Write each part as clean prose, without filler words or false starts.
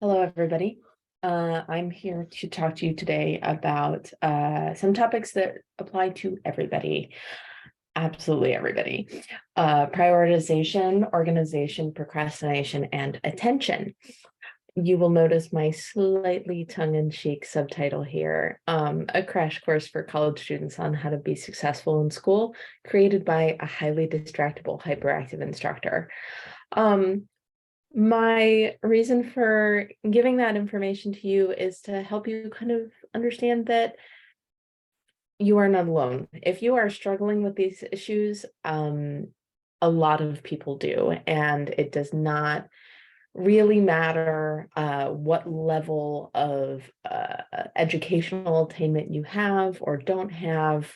Hello, everybody. I'm here to talk to you today about some topics that apply to everybody, absolutely everybody. Prioritization, organization, procrastination, and attention. You will notice my slightly tongue-in-cheek subtitle here, a crash course for college students on how to be successful in school, created by a highly distractible, hyperactive instructor. My reason for giving that information to you is to help you kind of understand that you are not alone. If you are struggling with these issues, a lot of people do, and it does not really matter what level of educational attainment you have or don't have.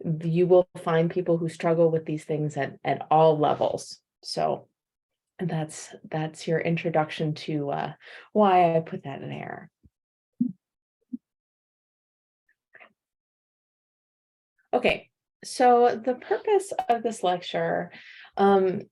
You will find people who struggle with these things at all levels. So and that's your introduction to why I put that in there. Okay, so the purpose of this lecture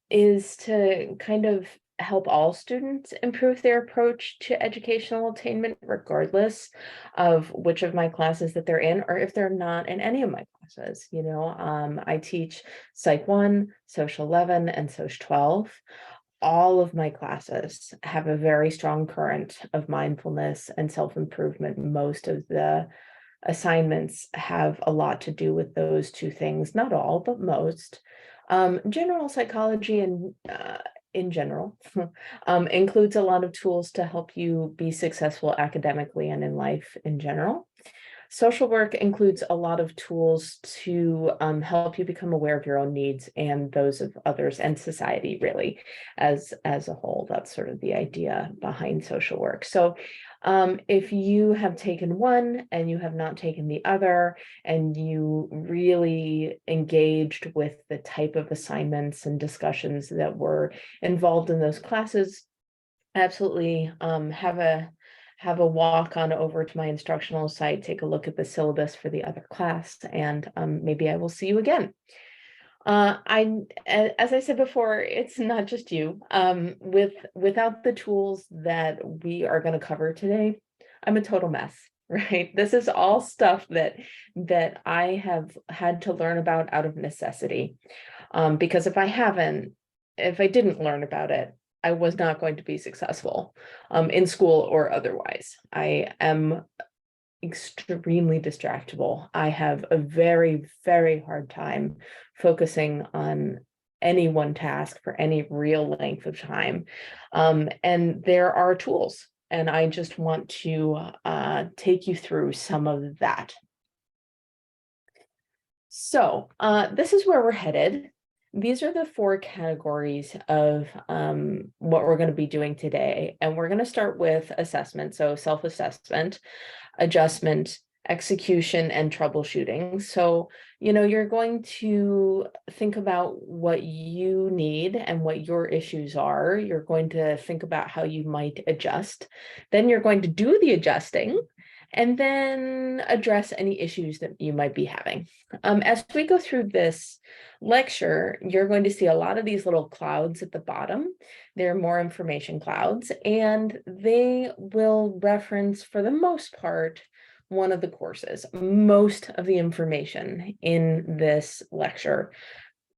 is to kind of help all students improve their approach to educational attainment, regardless of which of my classes that they're in, or if they're not in any of my classes. I teach Psych 1, Social 11, and Social 12. All of my classes have a very strong current of mindfulness and self-improvement. Most of the assignments have a lot to do with those two things, not all, but most. General psychology and in general includes a lot of tools to help you be successful academically and in life in general. Social work includes a lot of tools to help you become aware of your own needs and those of others and society, really, as a whole. That's sort of the idea behind social work. So if you have taken one and you have not taken the other, and you really engaged with the type of assignments and discussions that were involved in those classes, absolutely have a walk on over to my instructional site, take a look at the syllabus for the other class, and maybe I will see you again. As I said before, it's not just you. Without the tools that we are going to cover today, I'm a total mess, right? This is all stuff that I have had to learn about out of necessity. Because if I didn't learn about it, I was not going to be successful in school or otherwise. I am extremely distractible. I have a very, very hard time focusing on any one task for any real length of time. And there are tools, and I just want to take you through some of that. So this is where we're headed. These are the four categories of what we're going to be doing today. And we're going to start with assessment. So self-assessment, adjustment, execution, and troubleshooting. So, you're going to think about what you need and what your issues are. You're going to think about how you might adjust. Then you're going to do the adjusting and then address any issues that you might be having. As we go through this lecture, you're going to see a lot of these little clouds at the bottom. They're more information clouds, and they will reference, for the most part, one of the courses. Most of the information in this lecture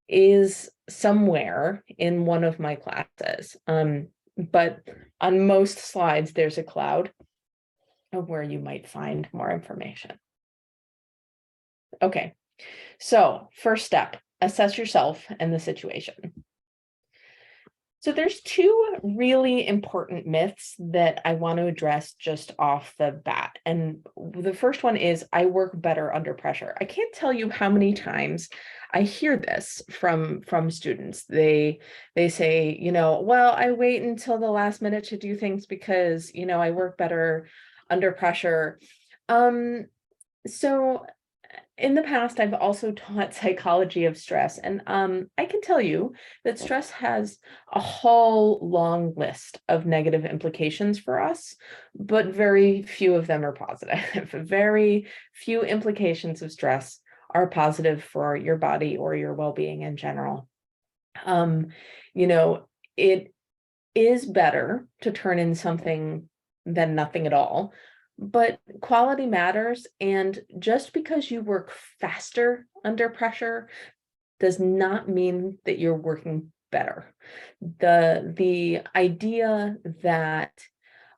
is somewhere in one of my classes. But on most slides, there's a cloud of where you might find more information. Okay, so first step, assess yourself and the situation. So there's two really important myths that I want to address just off the bat. And the first one is, I work better under pressure. I can't tell you how many times I hear this from students. They say, well, I wait until the last minute to do things because, I work better under pressure. So in the past, I've also taught psychology of stress, and I can tell you that stress has a whole long list of negative implications for us, but very few of them are positive. Very few implications of stress are positive for your body or your well-being in general. It is better to turn in something than nothing at all. But quality matters. And just because you work faster under pressure does not mean that you're working better. The idea that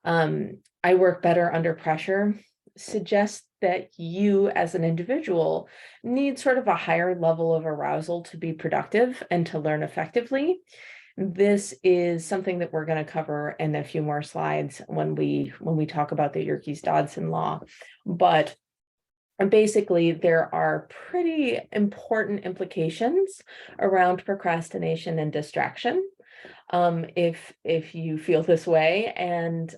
I work better under pressure suggests that you as an individual need sort of a higher level of arousal to be productive and to learn effectively. This is something that we're going to cover in a few more slides when we talk about the Yerkes-Dodson law. But basically, there are pretty important implications around procrastination and distraction, if you feel this way, and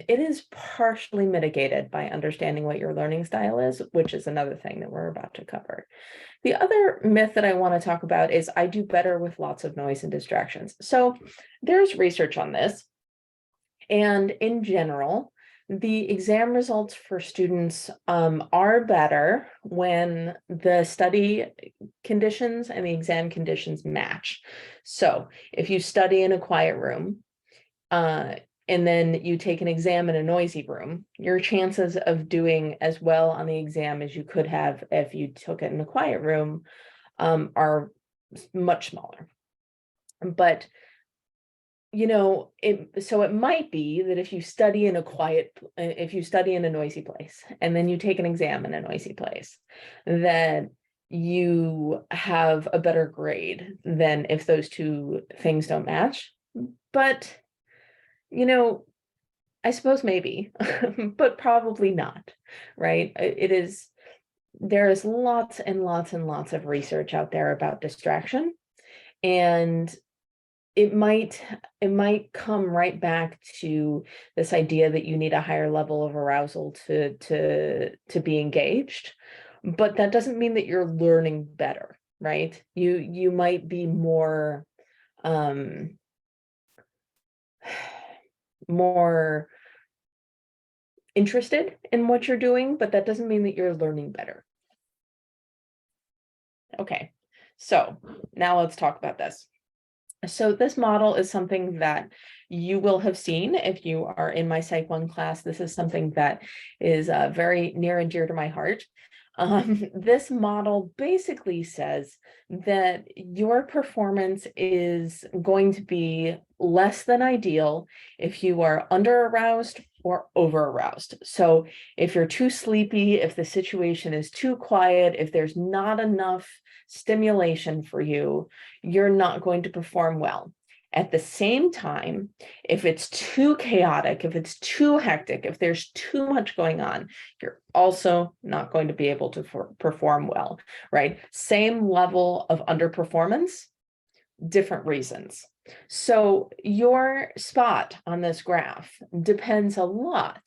it is partially mitigated by understanding what your learning style is, which is another thing that we're about to cover. The other myth that I want to talk about is I do better with lots of noise and distractions. So there's research on this, and in general, the exam results for students are better when the study conditions and the exam conditions match. So if you study in a quiet room, and then you take an exam in a noisy room, your chances of doing as well on the exam as you could have if you took it in a quiet room are much smaller. But so it might be that if you study in a noisy place and then you take an exam in a noisy place, that you have a better grade than if those two things don't match. But I suppose maybe, but probably not, right? There is lots and lots and lots of research out there about distraction, and it might come right back to this idea that you need a higher level of arousal to be engaged, but that doesn't mean that you're learning better, right? You might be more interested in what you're doing, but that doesn't mean that you're learning better. Okay, so now let's talk about this. So this model is something that you will have seen if you are in my Psych 1 class. This is something that is very near and dear to my heart. This model basically says that your performance is going to be less than ideal if you are under-aroused or over-aroused. So if you're too sleepy, if the situation is too quiet, if there's not enough stimulation for you, you're not going to perform well. At the same time, if it's too chaotic, if it's too hectic, if there's too much going on, you're also not going to be able to perform well, right? Same level of underperformance, different reasons. So your spot on this graph depends a lot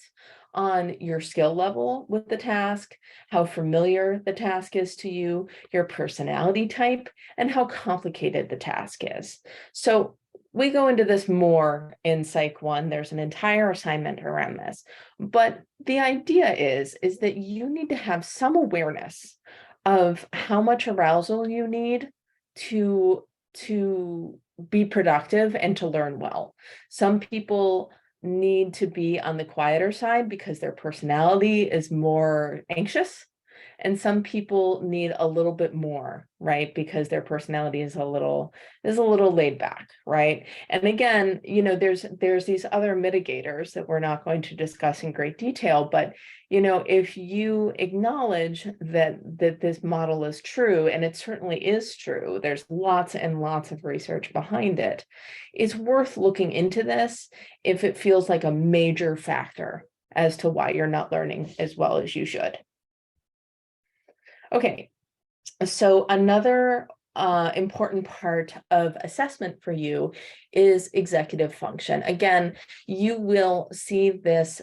on your skill level with the task, how familiar the task is to you, your personality type, and how complicated the task is. So we go into this more in Psych 1. There's an entire assignment around this. But the idea is that you need to have some awareness of how much arousal you need to be productive and to learn well. Some people need to be on the quieter side because their personality is more anxious, and some people need a little bit more, right, because their personality is a little laid back, right? And again, there's these other mitigators that we're not going to discuss in great detail, but if you acknowledge that this model is true, and it certainly is true, there's lots and lots of research behind it, it's worth looking into this if it feels like a major factor as to why you're not learning as well as you should. Okay, so another important part of assessment for you is executive function. Again, you will see this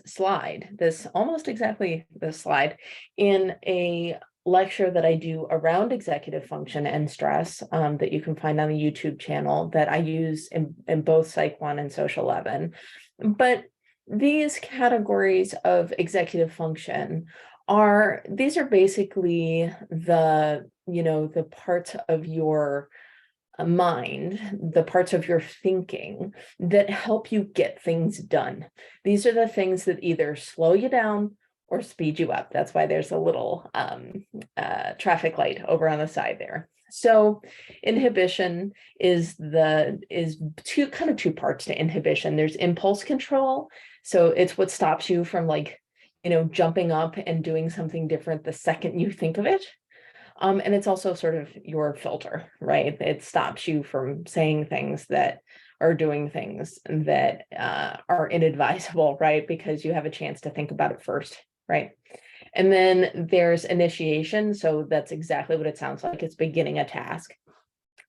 almost exactly this slide, in a lecture that I do around executive function and stress that you can find on the YouTube channel that I use in both Psych 1 and Social 11. But these categories of executive function are basically the parts of your mind, the parts of your thinking that help you get things done. These are the things that either slow you down or speed you up. That's why there's a little traffic light over on the side there. So inhibition is two parts to inhibition. There's impulse control. So it's what stops you from, like, jumping up and doing something different the second you think of it. And it's also sort of your filter, right? It stops you from saying things that or doing things that are inadvisable, right? Because you have a chance to think about it first, right? And then there's initiation. So that's exactly what it sounds like. It's beginning a task.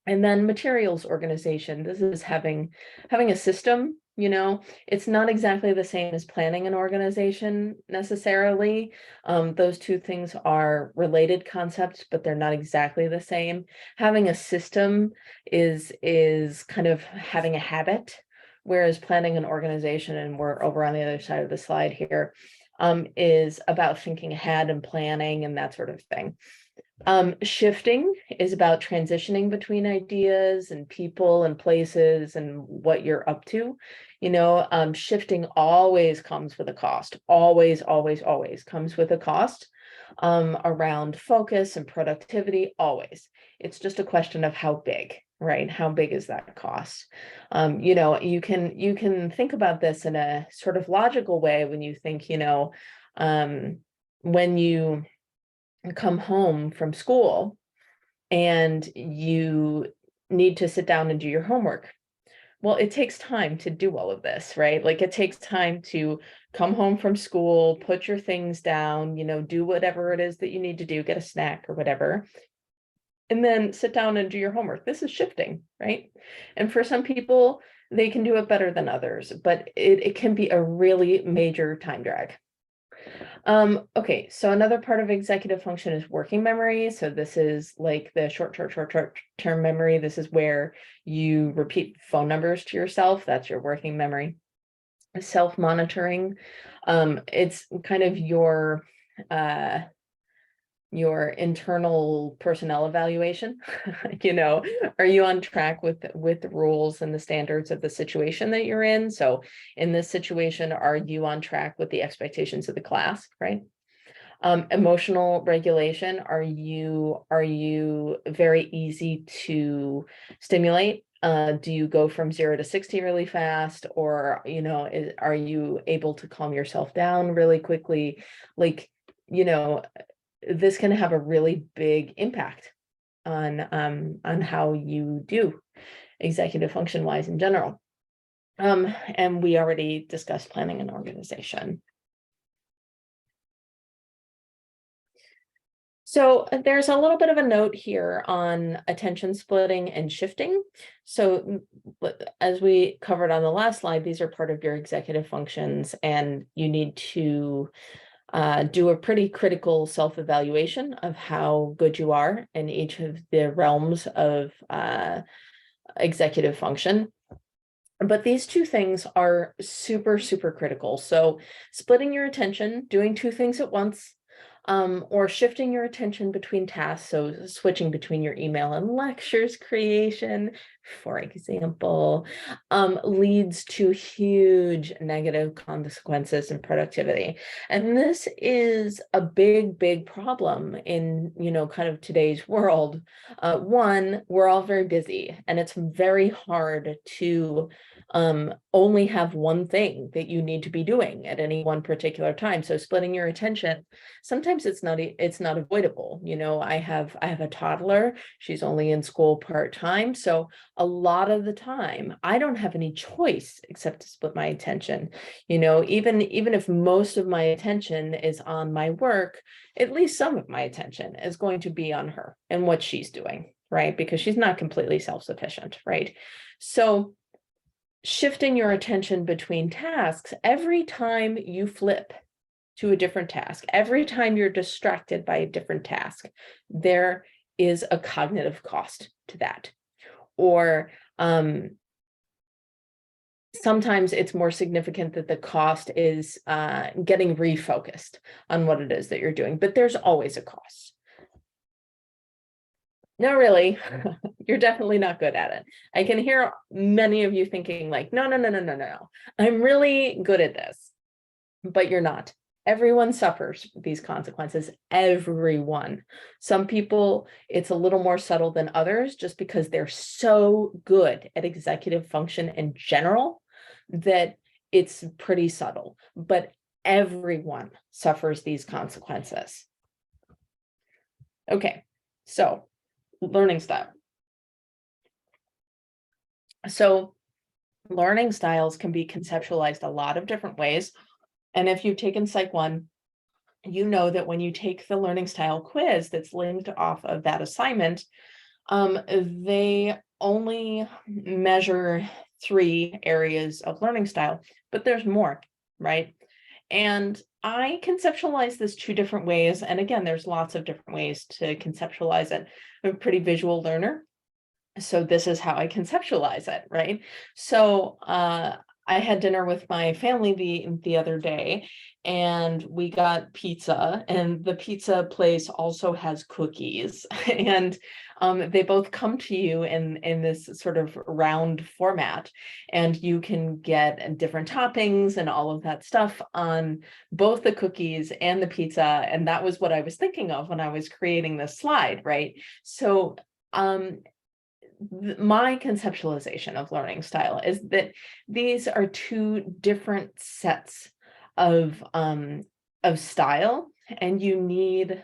And then materials organization. This is having a system. It's not exactly the same as planning an organization necessarily. Those two things are related concepts, but they're not exactly the same. Having a system is kind of having a habit, whereas planning an organization, and we're over on the other side of the slide here, is about thinking ahead and planning and that sort of thing. Shifting is about transitioning between ideas and people and places and what you're up to. Shifting always comes with a cost. Always, always, always comes with a cost around focus and productivity, always. It's just a question of how big, right? How big is that cost? You can think about this in a sort of logical way when you think, when you come home from school and you need to sit down and do your homework. Well, it takes time to do all of this, right? Like, it takes time to come home from school, put your things down, do whatever it is that you need to do, get a snack or whatever, and then sit down and do your homework. This is shifting, right? And for some people, they can do it better than others, but it can be a really major time drag. Okay, so another part of executive function is working memory. So this is like the short-term memory. This is where you repeat phone numbers to yourself. That's your working memory. Self-monitoring. It's kind of your internal personnel evaluation. Are you on track with the rules and the standards of the situation that you're in? So in this situation, are you on track with the expectations of the class, right? Emotional regulation. Are you very easy to stimulate? Do you go from 0 to 60 really fast? Or, are you able to calm yourself down really quickly? Like, this can have a really big impact on how you do executive function wise in general. And we already discussed planning and organization. So there's a little bit of a note here on attention splitting and shifting. So as we covered on the last slide, these are part of your executive functions, and you need to do a pretty critical self-evaluation of how good you are in each of the realms of executive function. But these two things are super, super critical. So splitting your attention, doing two things at once, or shifting your attention between tasks. So switching between your email and lectures creation, for example, leads to huge negative consequences in productivity. And this is a big, big problem in, kind of today's world. One, we're all very busy, and it's very hard to only have one thing that you need to be doing at any one particular time. So splitting your attention, sometimes it's not avoidable. I have a toddler. She's only in school part-time. So a lot of the time I don't have any choice except to split my attention. Even if most of my attention is on my work, at least some of my attention is going to be on her and what she's doing, right? Because she's not completely self-sufficient, right? So shifting your attention between tasks, every time you flip to a different task, every time you're distracted by a different task, there is a cognitive cost to that. Or sometimes it's more significant that the cost is getting refocused on what it is that you're doing, but there's always a cost. No, really, you're definitely not good at it. I can hear many of you thinking like, no, no, no, no, no, no. I'm really good at this, but you're not. Everyone suffers these consequences, everyone. Some people, it's a little more subtle than others just because they're so good at executive function in general that it's pretty subtle, but everyone suffers these consequences. Okay, so learning style. So learning styles can be conceptualized a lot of different ways. And if you've taken Psych 1, you know that when you take the learning style quiz that's linked off of that assignment, they only measure 3 areas of learning style, but there's more, right? And I conceptualize this 2 different ways. And again, there's lots of different ways to conceptualize it. I'm a pretty visual learner, so this is how I conceptualize it, right? So I had dinner with my family the other day, and we got pizza, and the pizza place also has cookies, and they both come to you in this sort of round format, and you can get different toppings and all of that stuff on both the cookies and the pizza, and that was what I was thinking of when I was creating this slide, right? So my conceptualization of learning style is that these are 2 different sets of style, and you need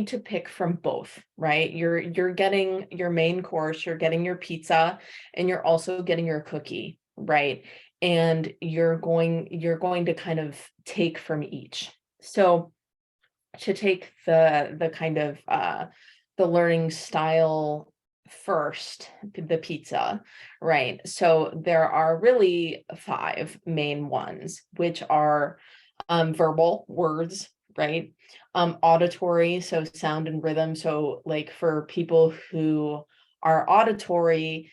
to pick from both, right? You're getting your main course, you're getting your pizza, and you're also getting your cookie, right? And you're going to kind of take from each. So to take the kind of the learning style first, the pizza, right? So there are really 5 main ones, which are verbal words, right? Auditory, so sound and rhythm. So like for people who are auditory,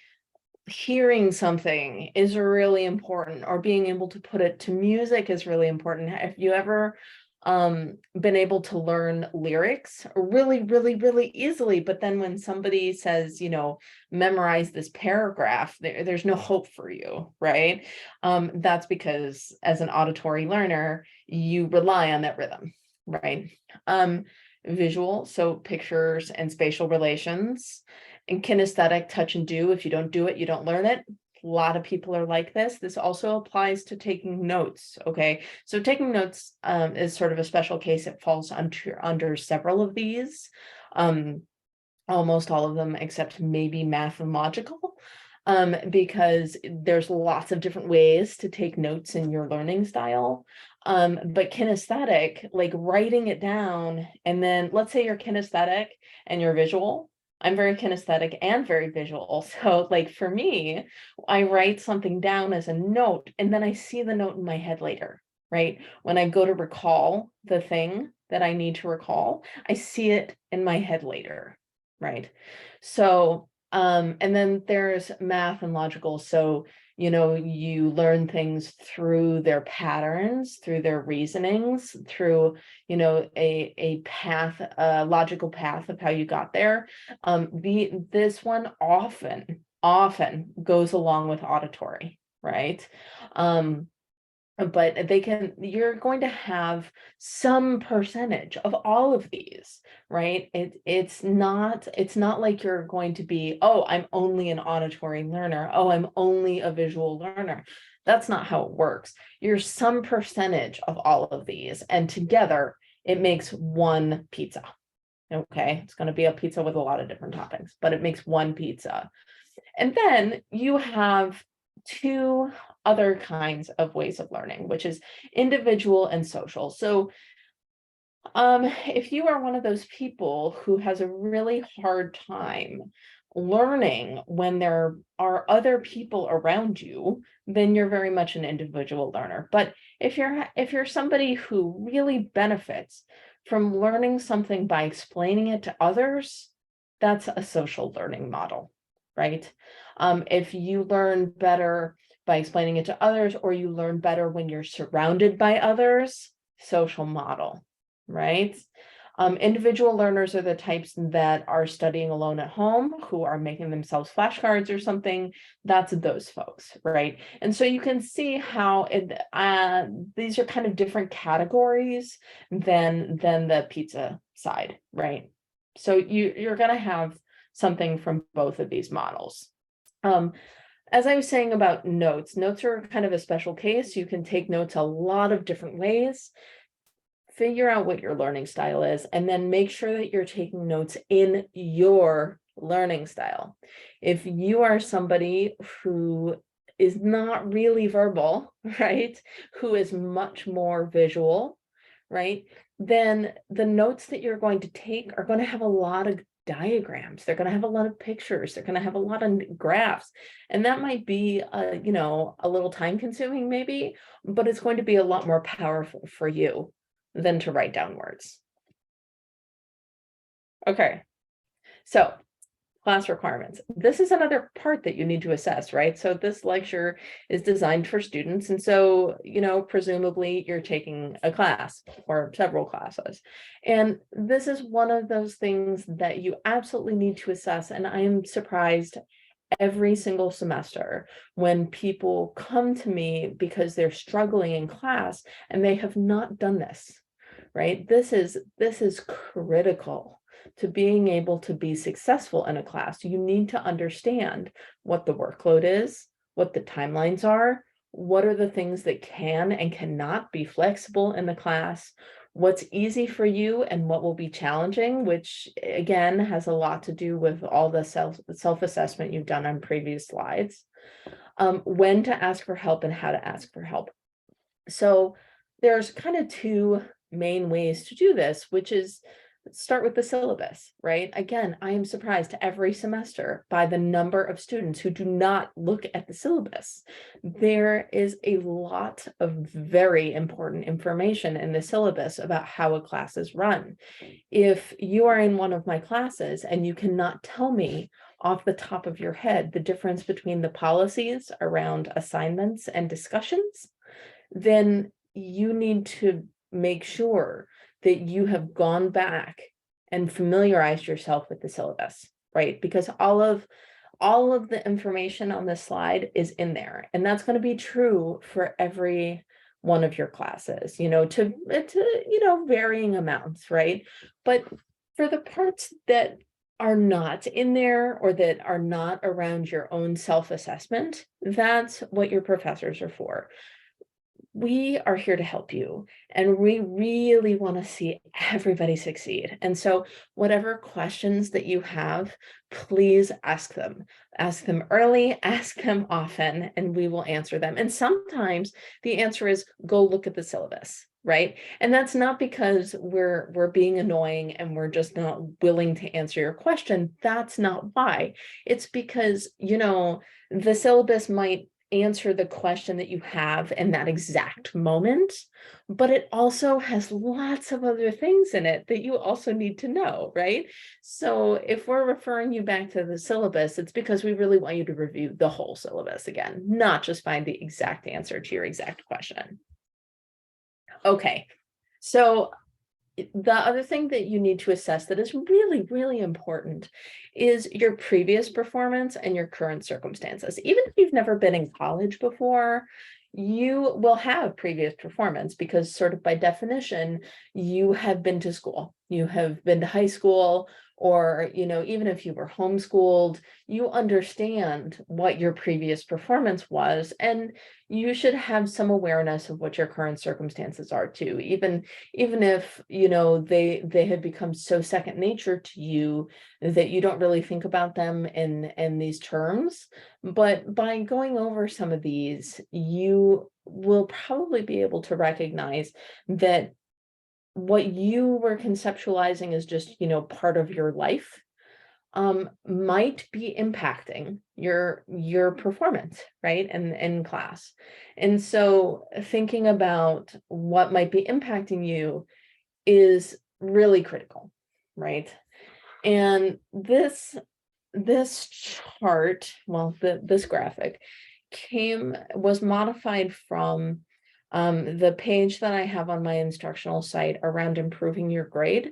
hearing something is really important, or being able to put it to music is really important. If you ever been able to learn lyrics really, really, really easily, but then when somebody says, memorize this paragraph, there's no hope for you, right? That's because as an auditory learner, you rely on that rhythm, right? Visual, so pictures and spatial relations, and kinesthetic, touch and do. If you don't do it, you don't learn it. A lot of people are like this. This also applies to taking notes. Okay, so taking notes is sort of a special case. It falls under several of these, almost all of them except maybe math and logical, because there's lots of different ways to take notes in your learning style. But kinesthetic, like writing it down, and then let's say you're kinesthetic and you're visual. I'm very kinesthetic and very visual. So like for me, I write something down as a note, and then I see the note in my head later, right? When I go to recall the thing that I need to recall, I see it in my head later, right? So, and then there's math and logical. So, you learn things through their patterns, through their reasonings, through, a path, a logical path of how you got there. This one often goes along with auditory, right? But you're going to have some percentage of all of these, right? It's not like you're going to be, oh, I'm only an auditory learner, oh, I'm only a visual learner. That's not how it works. You're some percentage of all of these, and together it makes one pizza. Okay, it's going to be a pizza with a lot of different toppings, but it makes one pizza. And then you have 2 other kinds of ways of learning, which is individual and social. So if you are one of those people who has a really hard time learning when there are other people around you, then you're very much an individual learner. But if you're somebody who really benefits from learning something by explaining it to others, that's a social learning model, right? If you learn better by explaining it to others, or you learn better when you're surrounded by others, social model, right? Individual learners are the types that are studying alone at home, who are making themselves flashcards or something. That's those folks, right? And so you can see how these are kind of different categories than the pizza side, right? So you're going to have something from both of these models. As I was saying about notes are kind of a special case. You can take notes a lot of different ways. Figure out what your learning style is, and then make sure that you're taking notes in your learning style. If you are somebody who is not really verbal, right, who is much more visual, right, then the notes that you're going to take are going to have a lot of diagrams. They're going to have a lot of pictures. They're going to have a lot of graphs. And that might be, a little time consuming maybe, but it's going to be a lot more powerful for you than to write down words. Okay, so class requirements. This is another part that you need to assess, right? So this lecture is designed for students. And so, presumably you're taking a class or several classes. And this is one of those things that you absolutely need to assess. And I am surprised every single semester when people come to me because they're struggling in class and they have not done this, right? This is critical to being able to be successful in a class. You need to understand what the workload is, what the timelines are, what are the things that can and cannot be flexible in the class, what's easy for you and what will be challenging, which again has a lot to do with all the self-assessment you've done on previous slides, when to ask for help and how to ask for help. So there's kind of two main ways to do this, which is start with the syllabus, right? Again, I am surprised every semester by the number of students who do not look at the syllabus. There is a lot of very important information in the syllabus about how a class is run. If you are in one of my classes and you cannot tell me off the top of your head the difference between the policies around assignments and discussions, then you need to make sure that you have gone back and familiarized yourself with the syllabus, right? Because all of the information on this slide is in there, and that's going to be true for every one of your classes, to varying amounts, right? But for the parts that are not in there or that are not around your own self-assessment, that's what your professors are for. We are here to help you, and we really want to see everybody succeed. And so whatever questions that you have, please ask them. Ask them early, ask them often, and we will answer them. And sometimes the answer is go look at the syllabus, right? And that's not because we're being annoying and we're just not willing to answer your question. That's not why. It's because, the syllabus might answer the question that you have in that exact moment, but it also has lots of other things in it that you also need to know, right? So if we're referring you back to the syllabus, it's because we really want you to review the whole syllabus again, not just find the exact answer to your exact question. Okay, so the other thing that you need to assess that is really, really important is your previous performance and your current circumstances. Even if you've never been in college before, you will have previous performance because sort of by definition, you have been to school, you have been to high school, or, even if you were homeschooled, you understand what your previous performance was, and you should have some awareness of what your current circumstances are too, even if, they have become so second nature to you that you don't really think about them in these terms. But by going over some of these, you will probably be able to recognize that what you were conceptualizing as just, part of your life, might be impacting your performance, right, in class. And so thinking about what might be impacting you is really critical, right? And this chart, well, this graphic was modified from the page that I have on my instructional site around improving your grade.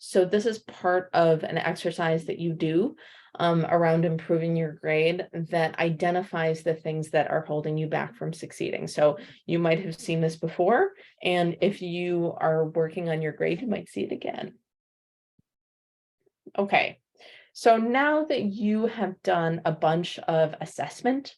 So this is part of an exercise that you do around improving your grade that identifies the things that are holding you back from succeeding. So you might have seen this before, and if you are working on your grade, you might see it again. Okay, so now that you have done a bunch of assessment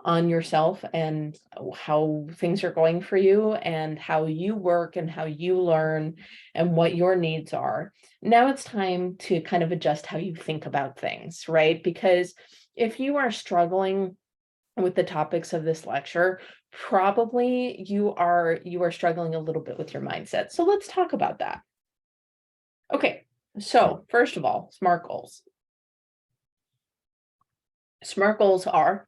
on yourself and how things are going for you and how you work and how you learn and what your needs are, now it's time to kind of adjust how you think about things, right? Because if you are struggling with the topics of this lecture, probably you are struggling a little bit with your mindset. So let's talk about that. Okay, so first of all, SMART goals. SMART goals are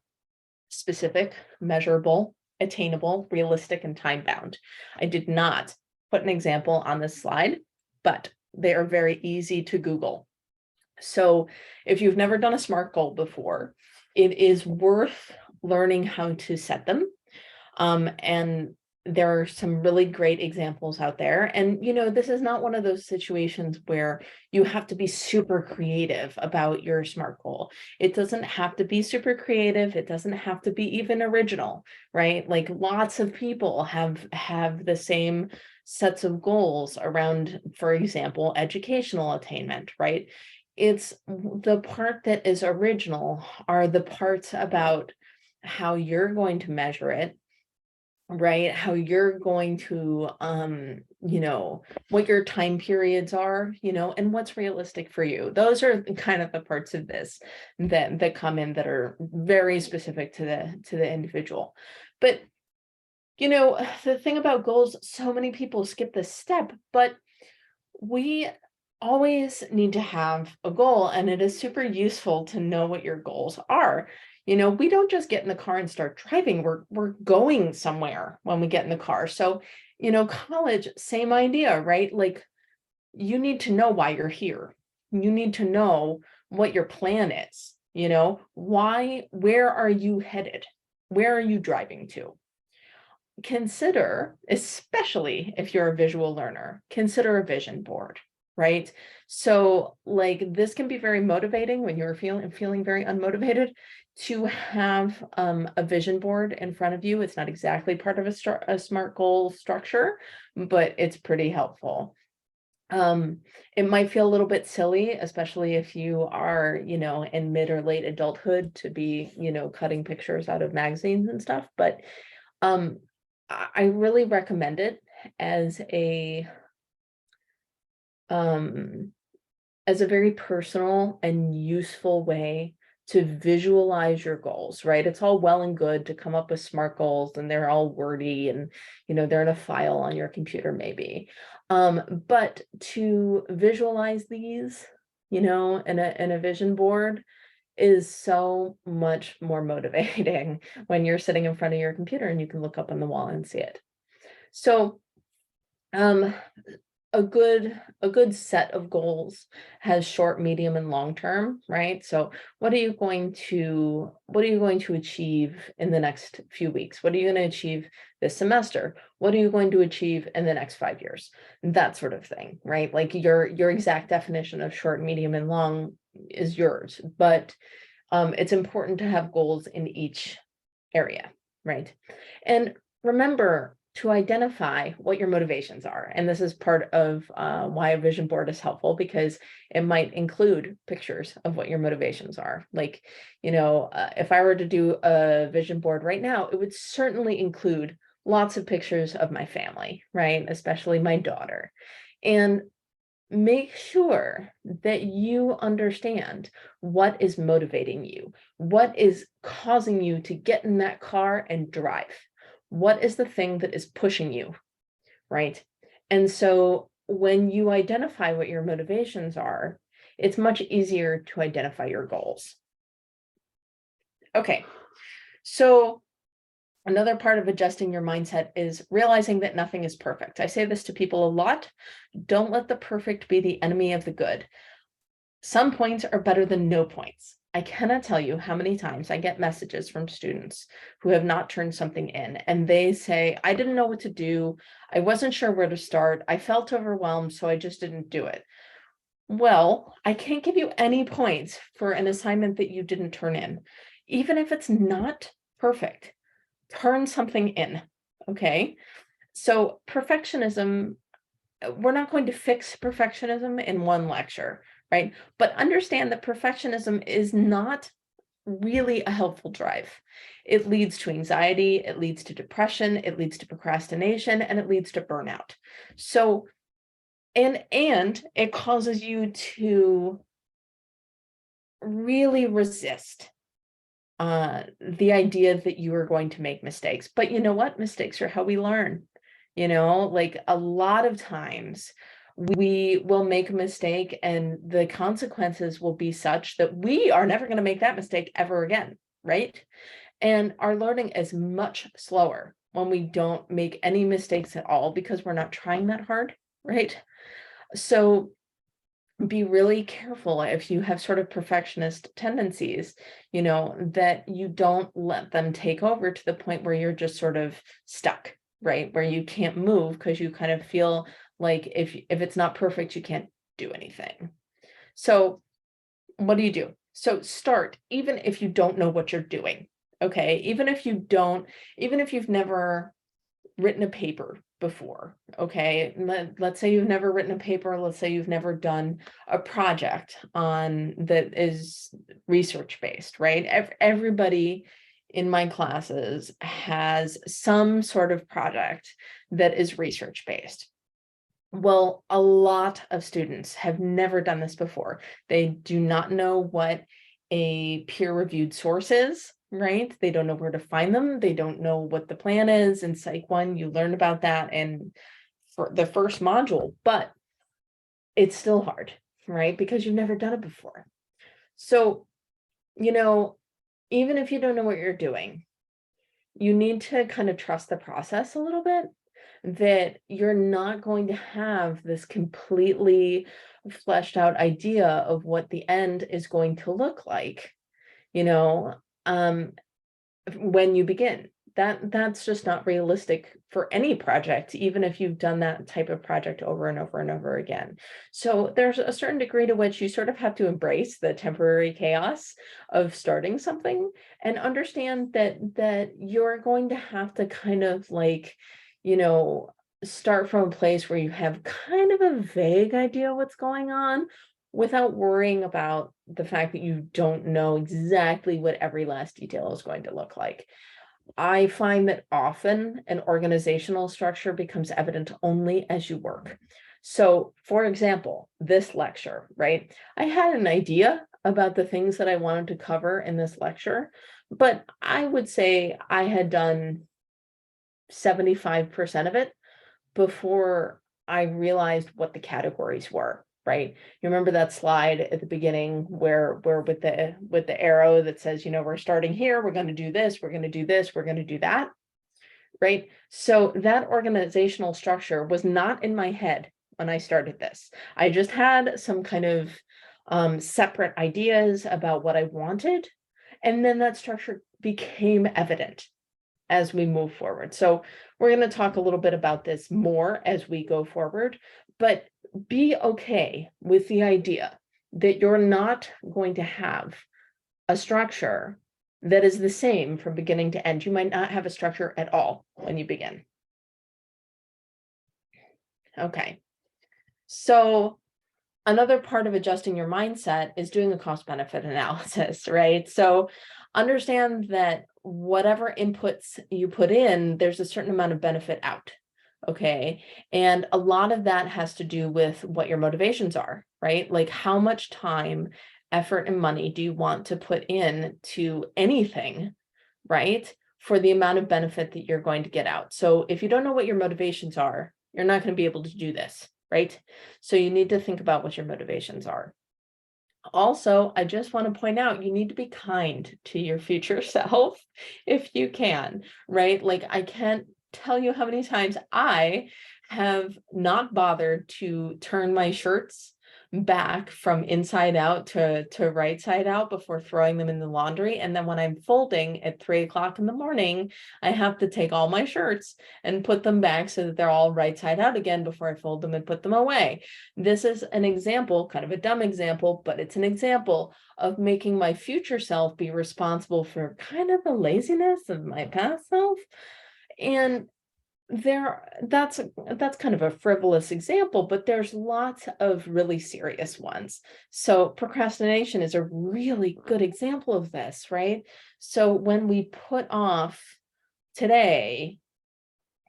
specific, measurable, attainable, realistic, and time-bound. I did not put an example on this slide, but they are very easy to Google. So if you've never done a SMART goal before, it is worth learning how to set them. And there are some really great examples out there. And, this is not one of those situations where you have to be super creative about your SMART goal. It doesn't have to be super creative. It doesn't have to be even original, right? Like lots of people have the same sets of goals around, for example, educational attainment, right? It's the part that is original are the parts about how you're going to measure it, right? How you're going to, what your time periods are, and what's realistic for you. Those are kind of the parts of this that come in that are very specific to the individual. But, the thing about goals, so many people skip this step, but we always need to have a goal, and it is super useful to know what your goals are. We don't just get in the car and start driving. We're going somewhere when we get in the car. So, college, same idea, right? Like you need to know why you're here. You need to know what your plan is, where are you headed? Where are you driving to? Consider, especially if you're a visual learner, consider a vision board, right? So like this can be very motivating when you're feeling very unmotivated to have a vision board in front of you. It's not exactly part of a SMART goal structure, but it's pretty helpful. It might feel a little bit silly, especially if you are, in mid or late adulthood to be, cutting pictures out of magazines and stuff, but I really recommend it as a very personal and useful way to visualize your goals, right? It's all well and good to come up with SMART goals and they're all wordy and, they're in a file on your computer maybe. But to visualize these, in a vision board is so much more motivating when you're sitting in front of your computer and you can look up on the wall and see it. So, a good set of goals has short, medium, and long term, right? So what are you going to achieve in the next few weeks? What are you going to achieve this semester? What are you going to achieve in the next 5 years? That sort of thing, right? Like your exact definition of short, medium, and long is yours, but it's important to have goals in each area, right? And remember to identify what your motivations are. And this is part of why a vision board is helpful, because it might include pictures of what your motivations are. Like, if I were to do a vision board right now, it would certainly include lots of pictures of my family, right? Especially my daughter. And make sure that you understand what is motivating you, what is causing you to get in that car and drive. What is the thing that is pushing you, right? And so when you identify what your motivations are, it's much easier to identify your goals. Okay, so another part of adjusting your mindset is realizing that nothing is perfect. I say this to people a lot. Don't let the perfect be the enemy of the good. Some points are better than no points. I cannot tell you how many times I get messages from students who have not turned something in, and they say, I didn't know what to do. I wasn't sure where to start. I felt overwhelmed, so I just didn't do it. Well, I can't give you any points for an assignment that you didn't turn in. Even if it's not perfect, turn something in, okay? So perfectionism, we're not going to fix perfectionism in one lecture, right? But understand that perfectionism is not really a helpful drive. It leads to anxiety, it leads to depression, it leads to procrastination, and it leads to burnout. So, and it causes you to really resist the idea that you are going to make mistakes. But you know what? Mistakes are how we learn. Like a lot of times we will make a mistake and the consequences will be such that we are never going to make that mistake ever again, right? And our learning is much slower when we don't make any mistakes at all because we're not trying that hard, right? So be really careful if you have sort of perfectionist tendencies, that you don't let them take over to the point where you're just sort of stuck, right? Where you can't move because you kind of feel like if it's not perfect, you can't do anything. So what do? So start, even if you don't know what you're doing, okay? Even if you've never written a paper before, okay? Let's say you've never written a paper, let's say you've never done a project on that is research-based, right? Everybody in my classes has some sort of project that is research-based. Well, a lot of students have never done this before. They do not know what a peer-reviewed source is, right? They don't know where to find them. They don't know what the plan is. In Psych 1, you learn about that and for the first module, but it's still hard, right? Because you've never done it before. So, even if you don't know what you're doing, you need to kind of trust the process a little bit, that you're not going to have this completely fleshed out idea of what the end is going to look like, you know, um, when you begin. That's just not realistic for any project, even if you've done that type of project over and over and over again. So there's a certain degree to which you sort of have to embrace the temporary chaos of starting something and understand that you're going to have to kind of like, start from a place where you have kind of a vague idea what's going on without worrying about the fact that you don't know exactly what every last detail is going to look like. I find that often an organizational structure becomes evident only as you work. So, for example, this lecture, right? I had an idea about the things that I wanted to cover in this lecture, but I would say I had done 75% of it before I realized what the categories were, right? You remember that slide at the beginning where with the arrow that says, we're starting here, we're going to do this, we're going to do this, we're going to do that, right? So that organizational structure was not in my head when I started this. I just had some kind of separate ideas about what I wanted, and then that structure became evident as we move forward. So we're going to talk a little bit about this more as we go forward, but be okay with the idea that you're not going to have a structure that is the same from beginning to end. You might not have a structure at all when you begin. Okay. So another part of adjusting your mindset is doing a cost-benefit analysis, right? So understand that whatever inputs you put in, there's a certain amount of benefit out, okay? And a lot of that has to do with what your motivations are, right? Like how much time, effort, and money do you want to put in to anything, right? For the amount of benefit that you're going to get out. So if you don't know what your motivations are, you're not going to be able to do this, right? So you need to think about what your motivations are. Also, I just want to point out, you need to be kind to your future self if you can, right? Like I can't tell you how many times I have not bothered to turn my shirts back from inside out to right side out before throwing them in the laundry. And then when I'm folding at 3 o'clock in the morning, I have to take all my shirts and put them back so that they're all right side out again before I fold them and put them away. This is an example, kind of a dumb example, but it's an example of making my future self be responsible for kind of the laziness of my past self. And that's kind of a frivolous example, but there's lots of really serious ones. So procrastination is a really good example of this, right? So when we put off today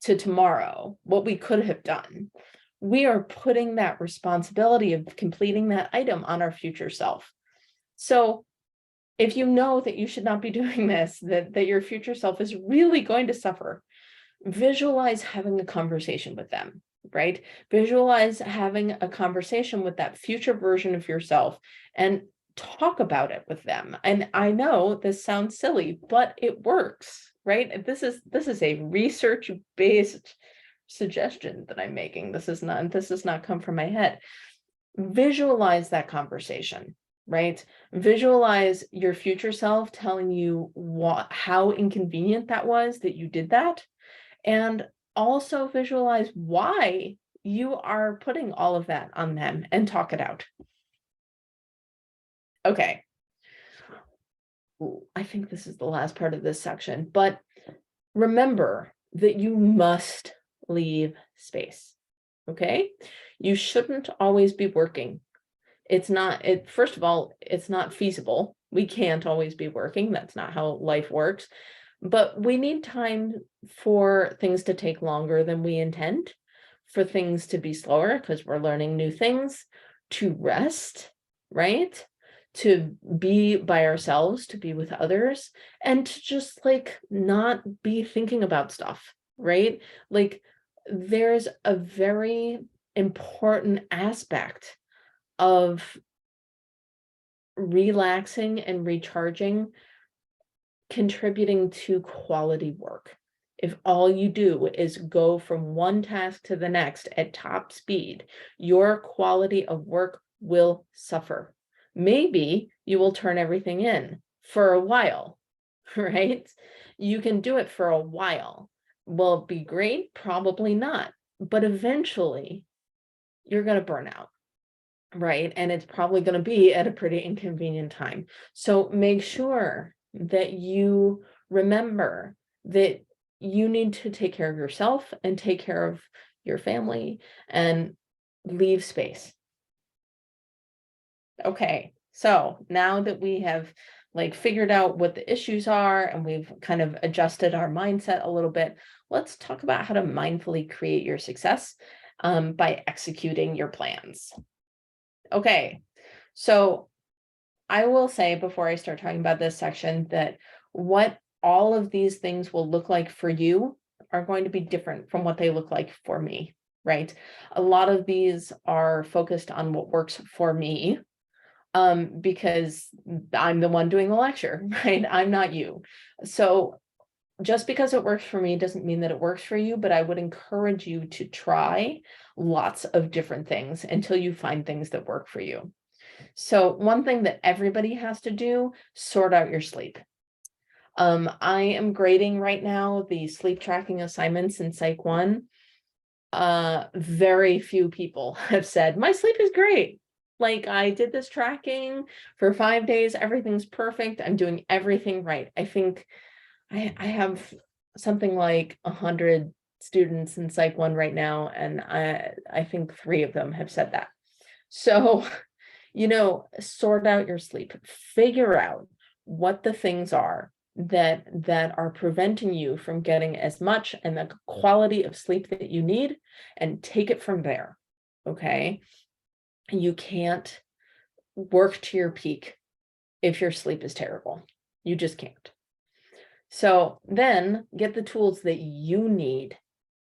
to tomorrow what we could have done, we are putting that responsibility of completing that item on our future self. So if you know that you should not be doing this, that your future self is really going to suffer, visualize having a conversation with them, right? Visualize having a conversation with that future version of yourself and talk about it with them. And I know this sounds silly, but it works, right? This is a research-based suggestion that I'm making. This does not come from my head. Visualize that conversation, right? Visualize your future self telling you how inconvenient that was that you did that. And also visualize why you are putting all of that on them and talk it out. Okay. I think this is the last part of this section, but remember that you must leave space. Okay. You shouldn't always be working. First of all, it's not feasible. We can't always be working. That's not how life works. But we need time for things to take longer than we intend, for things to be slower because we're learning new things, to rest, right? To be by ourselves, to be with others, and to just like not be thinking about stuff, right? Like there's a very important aspect of relaxing and recharging, contributing to quality work. If all you do is go from one task to the next at top speed, your quality of work will suffer. Maybe you will turn everything in for a while, right? You can do it for a while. Will it be great? Probably not. But eventually, you're going to burn out, right? And it's probably going to be at a pretty inconvenient time. So make sure that you remember that you need to take care of yourself and take care of your family and leave space. Okay, so now that we have like figured out what the issues are and we've kind of adjusted our mindset a little bit, let's talk about how to mindfully create your success by executing your plans. Okay, so I will say before I start talking about this section that what all of these things will look like for you are going to be different from what they look like for me, right? A lot of these are focused on what works for me, because I'm the one doing the lecture, right? I'm not you. So just because it works for me doesn't mean that it works for you, but I would encourage you to try lots of different things until you find things that work for you. So one thing that everybody has to do, sort out your sleep. I am grading right now the sleep tracking assignments in Psych 1. Very few people have said, my sleep is great. Like I did this tracking for 5 days, everything's perfect. I'm doing everything right. I think I have something like 100 students in Psych 1 right now, and I think 3 of them have said that. So, sort out your sleep, figure out what the things are that are preventing you from getting as much and the quality of sleep that you need, and take it from there. Okay. You can't work to your peak if your sleep is terrible. You just can't. So then get the tools that you need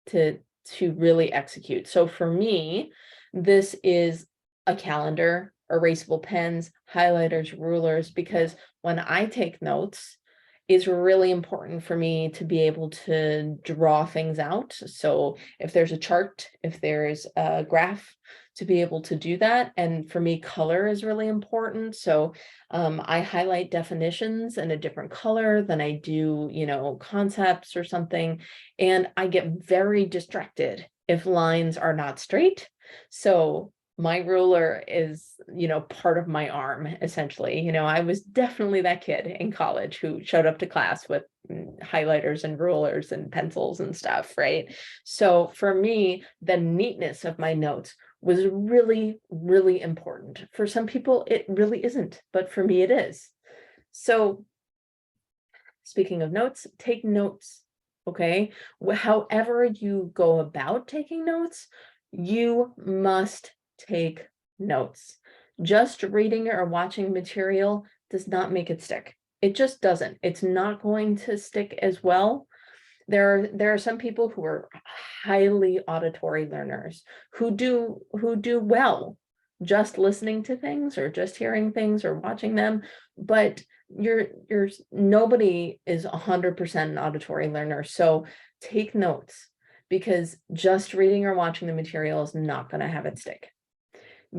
to really execute. So for me, this is a calendar, erasable pens, highlighters, rulers, because when I take notes, is really important for me to be able to draw things out. So if there's a chart, if there's a graph, to be able to do that. And for me, color is really important. So I highlight definitions in a different color than I do, concepts or something. And I get very distracted if lines are not straight. So my ruler is, part of my arm, essentially. I was definitely that kid in college who showed up to class with highlighters and rulers and pencils and stuff, right? So for me, the neatness of my notes was really, really important. For some people, it really isn't, but for me, it is. So speaking of notes, take notes, okay? However you go about taking notes, you must take notes. Just reading or watching material does not make it stick. It just doesn't. It's not going to stick as well. There are some people who are highly auditory learners who do well just listening to things or just hearing things or watching them, but you're nobody is 100% an auditory learner. So take notes, because just reading or watching the material is not going to have it stick.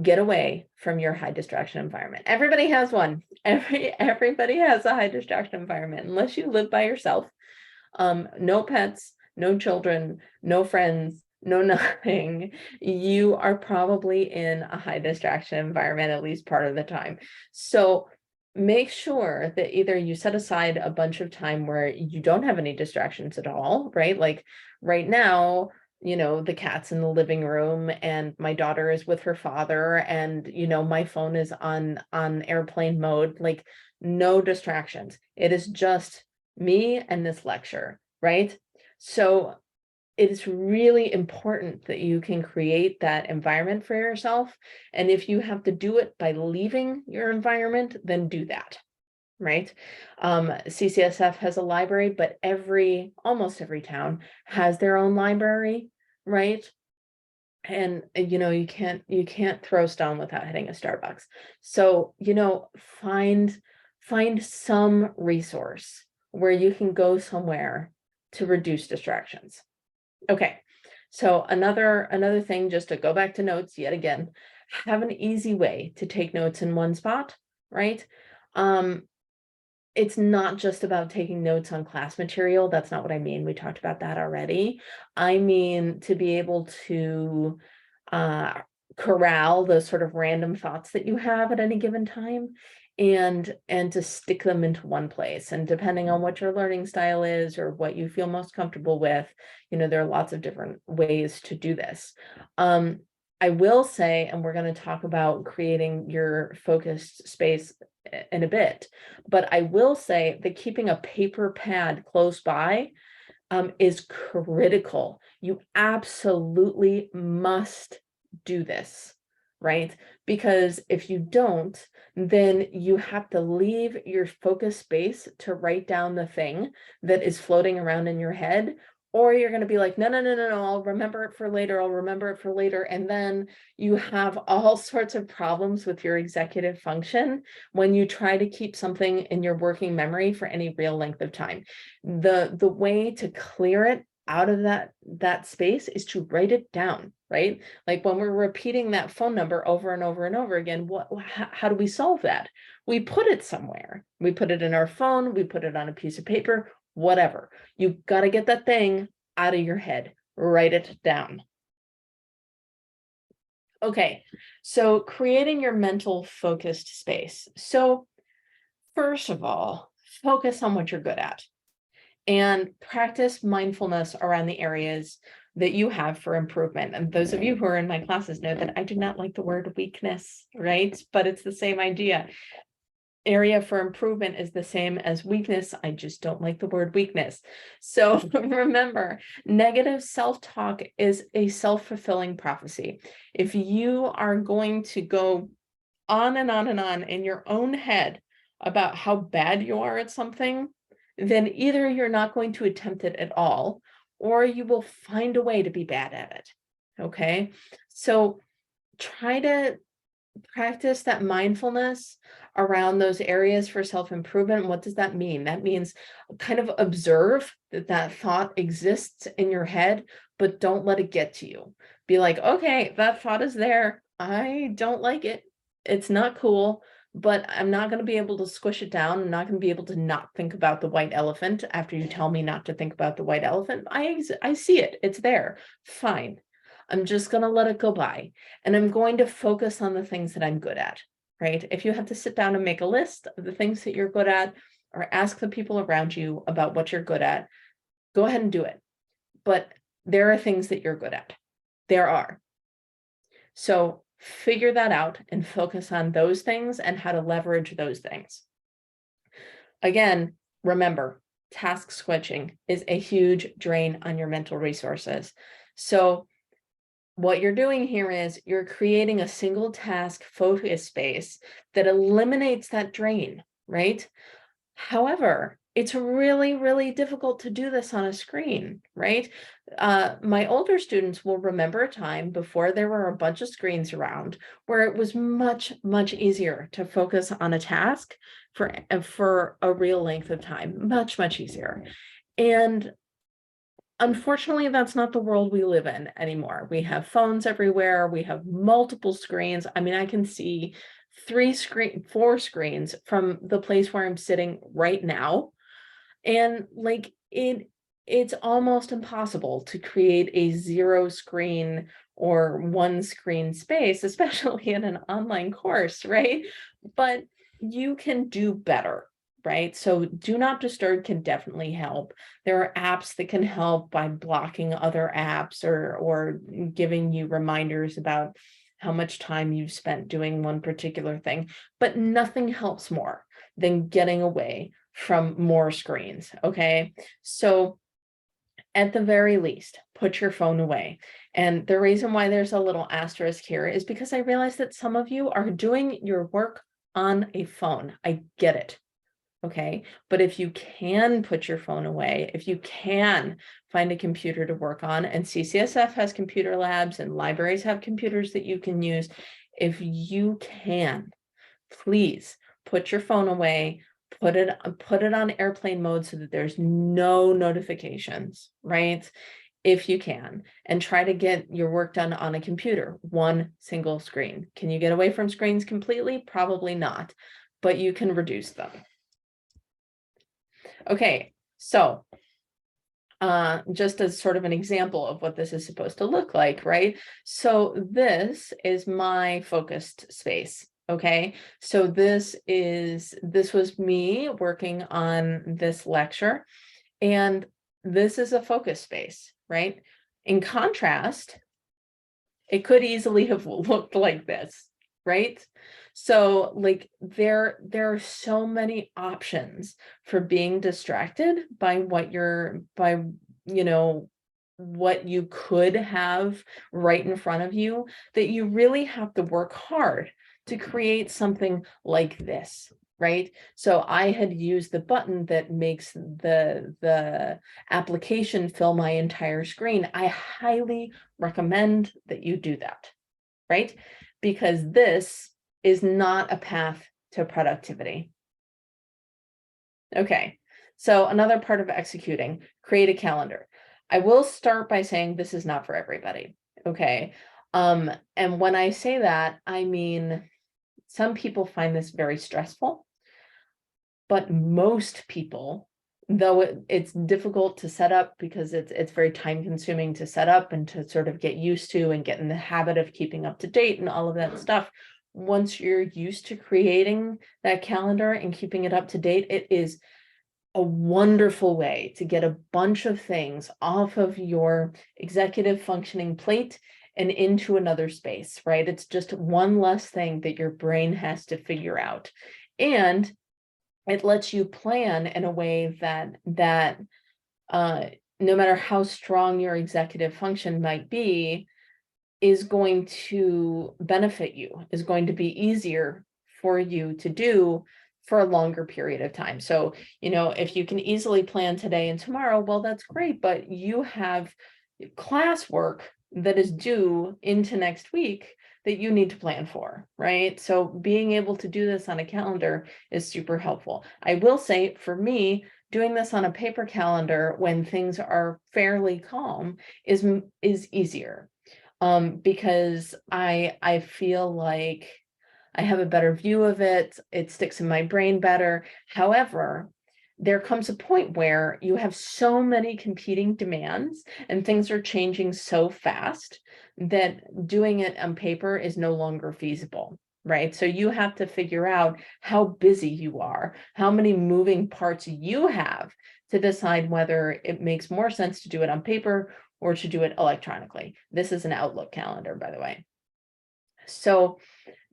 Get away from your high distraction environment. Everybody has one. Everybody has a high distraction environment, unless you live by yourself. No pets, no children, no friends, no nothing. You are probably in a high distraction environment at least part of the time. So make sure that either you set aside a bunch of time where you don't have any distractions at all, right? Like right now, the cat's in the living room and my daughter is with her father, and my phone is on airplane mode. Like, no distractions. It is just me and this lecture, right? So it's really important that you can create that environment for yourself. And if you have to do it by leaving your environment, then do that, right? CCSF has a library, but almost every town has their own library, right? And you can't throw a stone without hitting a Starbucks. So find some resource where you can go somewhere to reduce distractions. Okay, so another thing, just to go back to notes yet again, have an easy way to take notes in one spot, right? It's not just about taking notes on class material. That's not what I mean. We talked about that already. I mean to be able to corral those sort of random thoughts that you have at any given time, and to stick them into one place. And depending on what your learning style is or what you feel most comfortable with, there are lots of different ways to do this. I will say, and we're going to talk about creating your focused space in a bit, but I will say that keeping a paper pad close by is critical. You absolutely must do this, right? Because if you don't, then you have to leave your focus space to write down the thing that is floating around in your head. Or you're going to be like, no, I'll remember it for later. And then you have all sorts of problems with your executive function when you try to keep something in your working memory for any real length of time. The way to clear it out of that space is to write it down, right? Like when we're repeating that phone number over and over and over again, how do we solve that? We put it somewhere. We put it in our phone, we put it on a piece of paper, whatever. You got to get that thing out of your head. Write it down. Okay, so creating your mental focused space. So first of all, focus on what you're good at and practice mindfulness around the areas that you have for improvement. And those of you who are in my classes know that I do not like the word weakness, right? But it's the same idea. Area for improvement is the same as weakness. I just don't like the word weakness. So remember, negative self-talk is a self-fulfilling prophecy. If you are going to go on and on and on in your own head about how bad you are at something, then either you're not going to attempt it at all, or you will find a way to be bad at it. Okay, so try to practice that mindfulness around those areas for self-improvement. What does that mean? That means kind of observe that that thought exists in your head, but don't let it get to you. Be like, okay, that thought is there. I don't like it. It's not cool, but I'm not going to be able to squish it down. I'm not going to be able to not think about the white elephant after you tell me not to think about the white elephant. I see it. It's there. Fine. I'm just going to let it go by. And I'm going to focus on the things that I'm good at, right? If you have to sit down and make a list of the things that you're good at, or ask the people around you about what you're good at, go ahead and do it. But there are things that you're good at. There are. So figure that out and focus on those things and how to leverage those things. Again, remember, task switching is a huge drain on your mental resources. So what you're doing here is you're creating a single task focus space that eliminates that drain, right? However, it's really, really difficult to do this on a screen, right? My older students will remember a time before there were a bunch of screens around where it was much, much easier to focus on a task for a real length of time, much, much easier. And unfortunately, that's not the world we live in anymore. We have phones everywhere. We have multiple screens. I mean, I can see 4 screens from the place where I'm sitting right now. And like it's almost impossible to create a 0 screen or 1 screen space, especially in an online course, right? But you can do better, right? So do not disturb can definitely help. There are apps that can help by blocking other apps or giving you reminders about how much time you've spent doing one particular thing, but nothing helps more than getting away from more screens. Okay. So at the very least, put your phone away. And the reason why there's a little asterisk here is because I realize that some of you are doing your work on a phone. I get it. Okay. But if you can put your phone away, if you can find a computer to work on, and CCSF has computer labs and libraries have computers that you can use, if you can, please put your phone away, put it on airplane mode so that there's no notifications, right? If you can, and try to get your work done on a computer, one single screen. Can you get away from screens completely? Probably not, but you can reduce them. Okay, so just as sort of an example of what this is supposed to look like, right? So this is my focused space. Okay, so this was me working on this lecture, and this is a focus space, right? In contrast, it could easily have looked like this, right? So like there are so many options for being distracted by what what you could have right in front of you, that you really have to work hard to create something like this, right? So I had used the button that makes the application fill my entire screen. I highly recommend that you do that, right? Because this is not a path to productivity. Okay, so another part of executing, create a calendar. I will start by saying this is not for everybody, okay? And when I say that, I mean, some people find this very stressful, but most people, though it's difficult to set up because it's very time consuming to set up and to sort of get used to and get in the habit of keeping up to date and all of that stuff. Once you're used to creating that calendar and keeping it up to date, it is a wonderful way to get a bunch of things off of your executive functioning plate and into another space, right? It's just one less thing that your brain has to figure out. And it lets you plan in a way that no matter how strong your executive function might be, is going to benefit you, is going to be easier for you to do for a longer period of time. So, if you can easily plan today and tomorrow, well, that's great, but you have classwork that is due into next week that you need to plan for, right? So being able to do this on a calendar is super helpful. I will say, for me, doing this on a paper calendar when things are fairly calm is easier, because I feel like I have a better view of it. It sticks in my brain better. However, there comes a point where you have so many competing demands and things are changing so fast that doing it on paper is no longer feasible, right? So you have to figure out how busy you are, how many moving parts you have to decide whether it makes more sense to do it on paper or to do it electronically. This is an Outlook calendar, by the way. So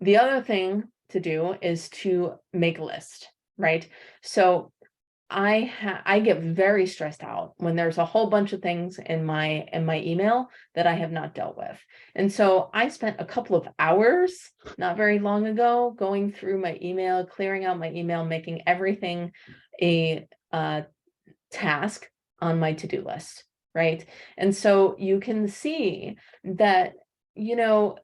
the other thing to do is to make a list, right? So I get very stressed out when there's a whole bunch of things in my email that I have not dealt with. And so I spent a couple of hours not very long ago going through my email, clearing out my email, making everything a task on my to-do list, right? And so you can see that, you don't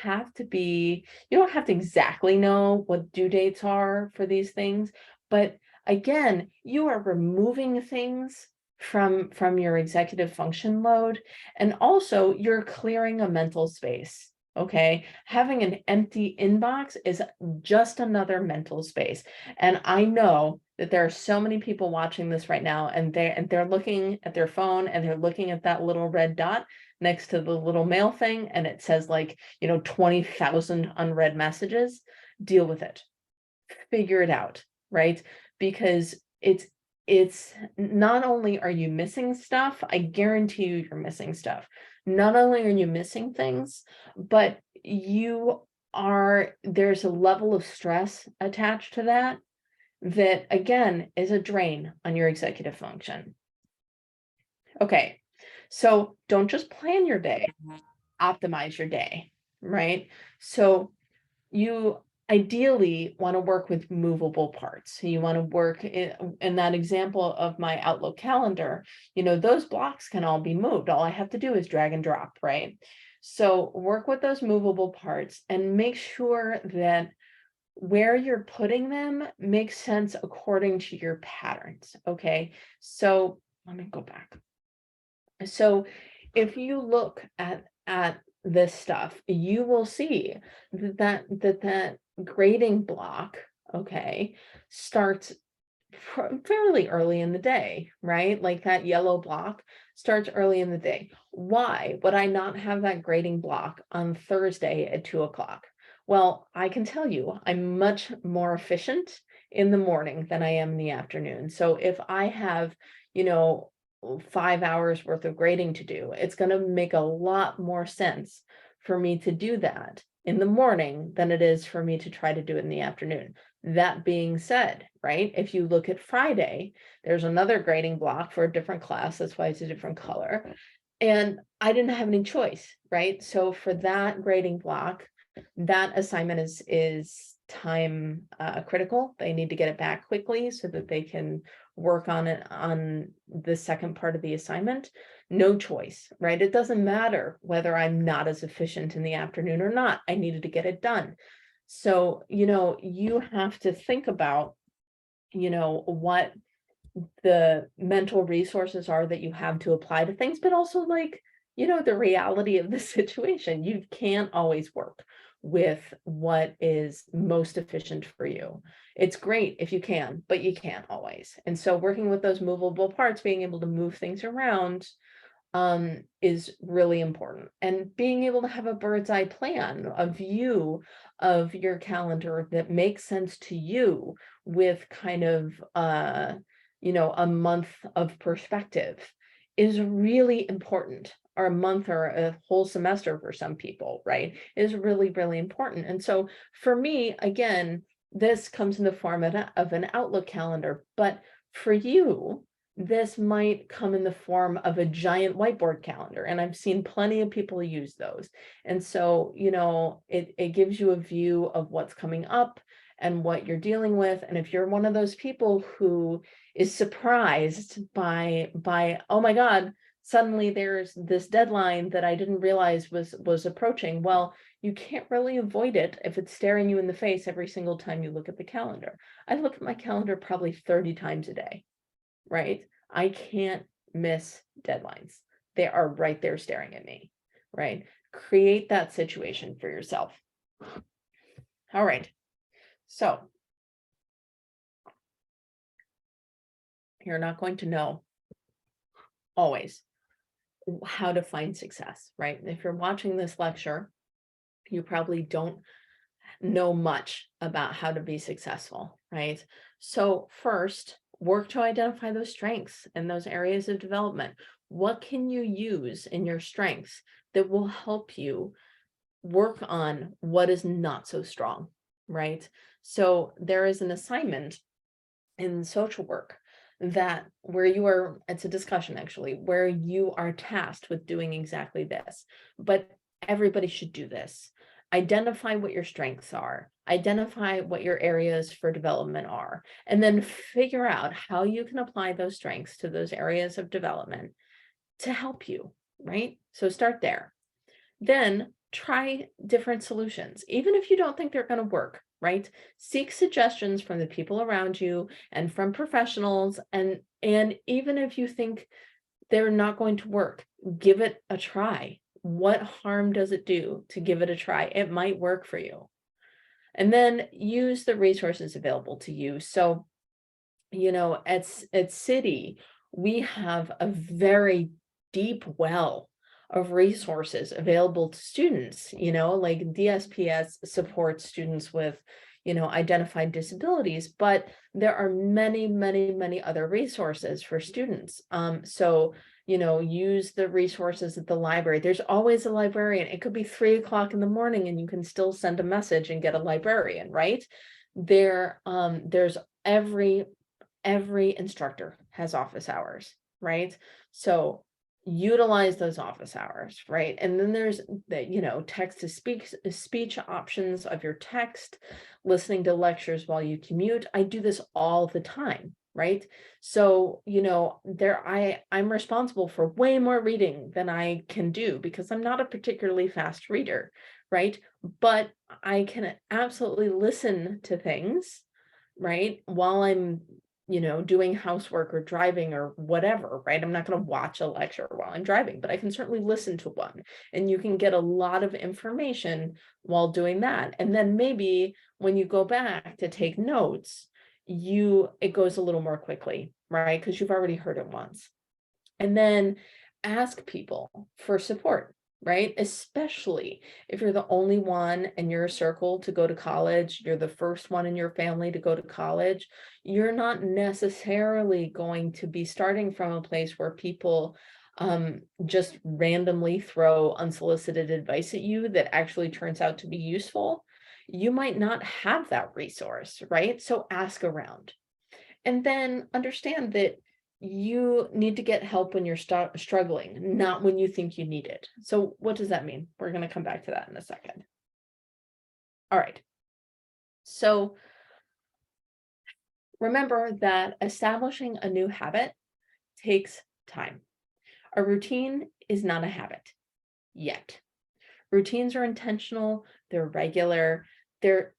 have to exactly know what due dates are for these things, but again, you are removing things from your executive function load, and also you're clearing a mental space. Okay, having an empty inbox is just another mental space. And I know that there are so many people watching this right now, and they're looking at their phone and they're looking at that little red dot next to the little mail thing, and it says, like, 20,000 unread messages. Deal with it. Figure it out, right? Because it's not only are you missing stuff, I guarantee you you're missing stuff. Not only are you missing things, but there's a level of stress attached to that again is a drain on your executive function. Okay, so don't just plan your day, optimize your day, right? So you ideally want to work with movable parts. You want to work in that example of my Outlook calendar, those blocks can all be moved. All I have to do is drag and drop, right? So work with those movable parts and make sure that where you're putting them makes sense according to your patterns. Okay, so let me go back. So if you look at this stuff, you will see that grading block, okay, starts fairly early in the day, right? Like that yellow block starts early in the day. Why would I not have that grading block on Thursday at 2 o'clock? Well, I can tell you, I'm much more efficient in the morning than I am in the afternoon. So if I have, you know, 5 hours worth of grading to do, it's going to make a lot more sense for me to do that in the morning than it is for me to try to do it in the afternoon. That being said, right, if you look at Friday, there's another grading block for a different class. That's why it's a different color. And I didn't have any choice, right? So for that grading block, that assignment is time critical. They need to get it back quickly so that they can work on it on the second part of the assignment. No choice, right? It doesn't matter whether I'm not as efficient in the afternoon or not. I needed to get it done. So, you have to think about, what the mental resources are that you have to apply to things, but also, like, the reality of the situation. You can't always work with what is most efficient for you. It's great if you can, but you can't always. And so working with those movable parts, being able to move things around, is really important. And being able to have a bird's eye plan, a view of your calendar that makes sense to you with kind of, a month of perspective is really important. Or a month or a whole semester for some people, right, is really, really important. And so for me, again, this comes in the form of an Outlook calendar, but for you, this might come in the form of a giant whiteboard calendar. And I've seen plenty of people use those. And so, it gives you a view of what's coming up and what you're dealing with. And if you're one of those people who is surprised by, oh my God, suddenly there's this deadline that I didn't realize was approaching. Well, you can't really avoid it if it's staring you in the face every single time you look at the calendar. I look at my calendar probably 30 times a day, right? I can't miss deadlines. They are right there staring at me, right? Create that situation for yourself. All right. So you're not going to know always how to find success, right? If you're watching this lecture, you probably don't know much about how to be successful, right? So first, work to identify those strengths and those areas of development. What can you use in your strengths that will help you work on what is not so strong, right? So there is an assignment in social work that where you are, it's a discussion actually, where you are tasked with doing exactly this, but everybody should do this. Identify what your strengths are, identify what your areas for development are, and then figure out how you can apply those strengths to those areas of development to help you, right? So start there. Then try different solutions, even if you don't think they're going to work, right? Seek suggestions from the people around you and from professionals. And even if you think they're not going to work, give it a try. What harm does it do to give it a try? It might work for you. And then use the resources available to you. So, at City, we have a very deep well of resources available to students, like DSPS supports students with, identified disabilities, but there are many, many, many other resources for students. So, use the resources at the library. There's always a librarian. It could be 3 o'clock in the morning and you can still send a message and get a librarian, right? There's every instructor has office hours, right? So utilize those office hours, right? And then there's the, text to speech options of your text, listening to lectures while you commute. I do this all the time, right? So, I'm responsible for way more reading than I can do because I'm not a particularly fast reader, right? But I can absolutely listen to things, right? While I'm doing housework or driving or whatever, right? I'm not going to watch a lecture while I'm driving, but I can certainly listen to one. And you can get a lot of information while doing that. And then maybe when you go back to take notes, it goes a little more quickly, right? Because you've already heard it once. And then ask people for support, right? Especially if you're the only one in your circle to go to college, you're the first one in your family to go to college, you're not necessarily going to be starting from a place where people just randomly throw unsolicited advice at you that actually turns out to be useful. You might not have that resource, right? So ask around. And then understand that you need to get help when you're struggling, not when you think you need it. So what does that mean? We're going to come back to that in a second. All right. So remember that establishing a new habit takes time. A routine is not a habit yet. Routines are intentional, they're regular, they're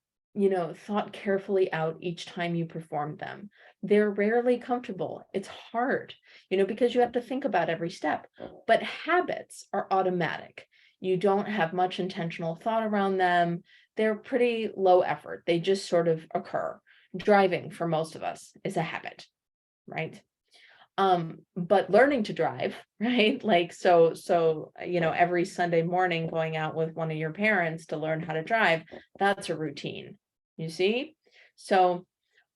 thought carefully out each time you perform them. They're rarely comfortable. It's hard, because you have to think about every step. But habits are automatic. You don't have much intentional thought around them. They're pretty low effort. They just sort of occur. Driving for most of us is a habit, right? But learning to drive, right? Like, so, every Sunday morning going out with one of your parents to learn how to drive, that's a routine, you see? So,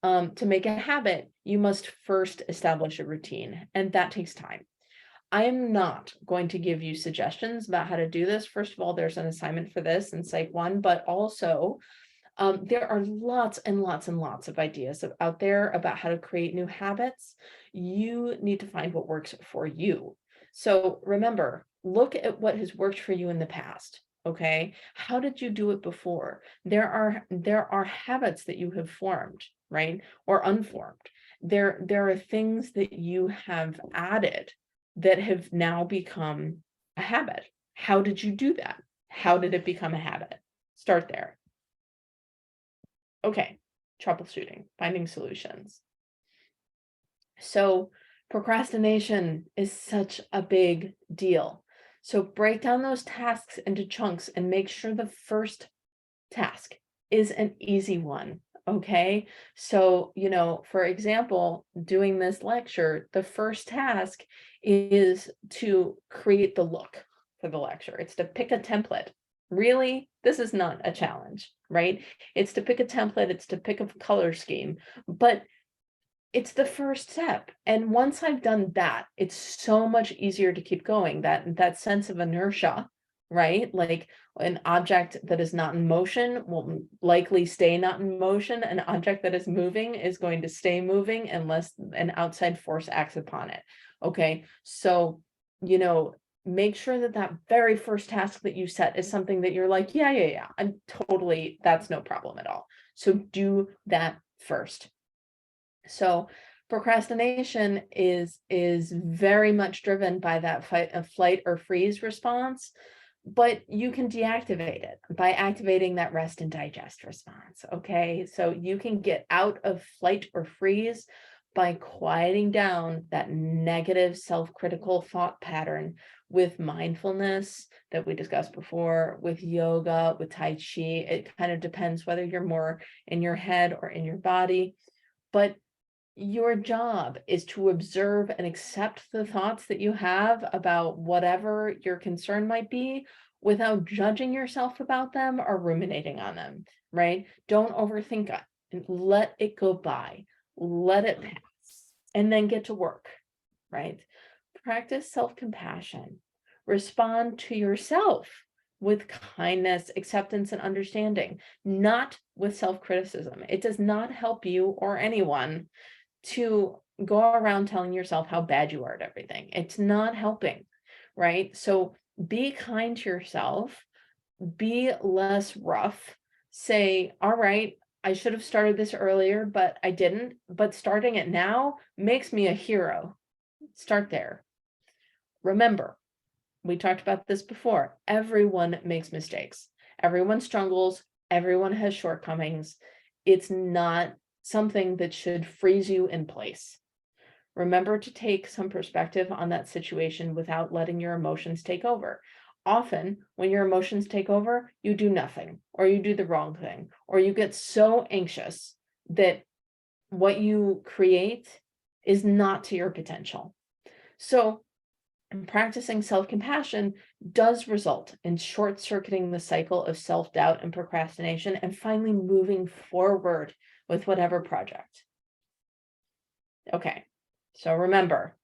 to make a habit, you must first establish a routine, and that takes time. I am not going to give you suggestions about how to do this. First of all, there's an assignment for this in Psych 1, but also there are lots and lots and lots of ideas out there about how to create new habits. You need to find what works for you. So remember, look at what has worked for you in the past. Okay, how did you do it before? There are habits that you have formed, right, or unformed. There are things that you have added that have now become a habit. How did you do that? How did it become a habit? Start there. Okay, troubleshooting, finding solutions. So procrastination is such a big deal. So break down those tasks into chunks and make sure the first task is an easy one. Okay. So, for example, doing this lecture, the first task is to create the look for the lecture. It's to pick a template. Really, this is not a challenge, right? It's to pick a template, it's to pick a color scheme, but it's the first step. And once I've done that, it's so much easier to keep going. That sense of inertia, right? Like an object that is not in motion will likely stay not in motion. An object that is moving is going to stay moving unless an outside force acts upon it. Okay. So, make sure that that very first task that you set is something that you're like, yeah, that's no problem at all. So do that first. So procrastination is very much driven by that flight or freeze response, but you can deactivate it by activating that rest and digest response. Okay, so you can get out of flight or freeze by quieting down that negative self-critical thought pattern with mindfulness that we discussed before, with yoga, with Tai Chi. It kind of depends whether you're more in your head or in your body, but your job is to observe and accept the thoughts that you have about whatever your concern might be without judging yourself about them or ruminating on them, right? Don't overthink it. Let it go by. Let it pass. And then get to work, right? Practice self-compassion. Respond to yourself with kindness, acceptance, and understanding, not with self-criticism. It does not help you or anyone to go around telling yourself how bad you are at everything. It's not helping, right? So be kind to yourself, be less rough, say, all right, I should have started this earlier, but I didn't. But starting it now makes me a hero. Start there. Remember, we talked about this before. Everyone makes mistakes. Everyone struggles. Everyone has shortcomings. It's not something that should freeze you in place. Remember to take some perspective on that situation without letting your emotions take over. Often, when your emotions take over, you do nothing, or you do the wrong thing, or you get so anxious that what you create is not to your potential. So, practicing self-compassion does result in short-circuiting the cycle of self-doubt and procrastination and finally moving forward with whatever project. Okay, so remember,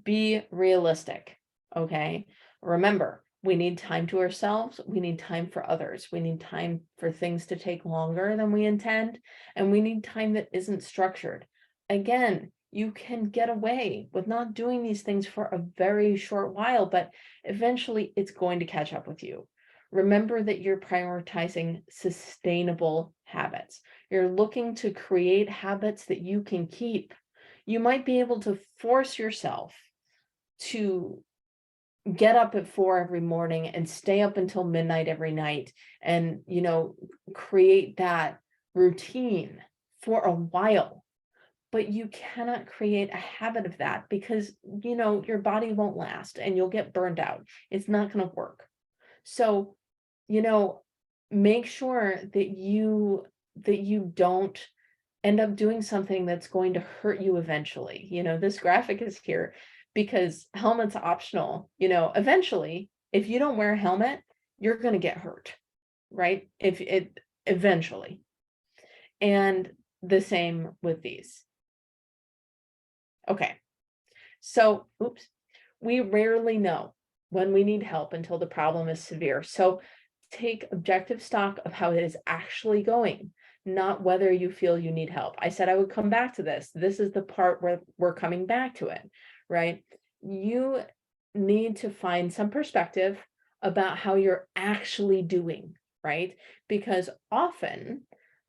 be realistic, okay? Remember, we need time to ourselves, we need time for others, we need time for things to take longer than we intend, and we need time that isn't structured. Again, you can get away with not doing these things for a very short while, but eventually it's going to catch up with you. Remember that you're prioritizing sustainable habits. You're looking to create habits that you can keep. You might be able to force yourself to get up at 4 every morning and stay up until midnight every night and, create that routine for a while. But you cannot create a habit of that because, your body won't last and you'll get burned out. It's not going to work. So, make sure that you don't end up doing something that's going to hurt you eventually. This graphic is here because helmet's optional. Eventually, if you don't wear a helmet, you're going to get hurt, right? If it eventually. And the same with these. Okay. So, we rarely know when we need help until the problem is severe. So take objective stock of how it is actually going, not whether you feel you need help. I said I would come back to this. This is the part where we're coming back to it, right? You need to find some perspective about how you're actually doing, right? Because often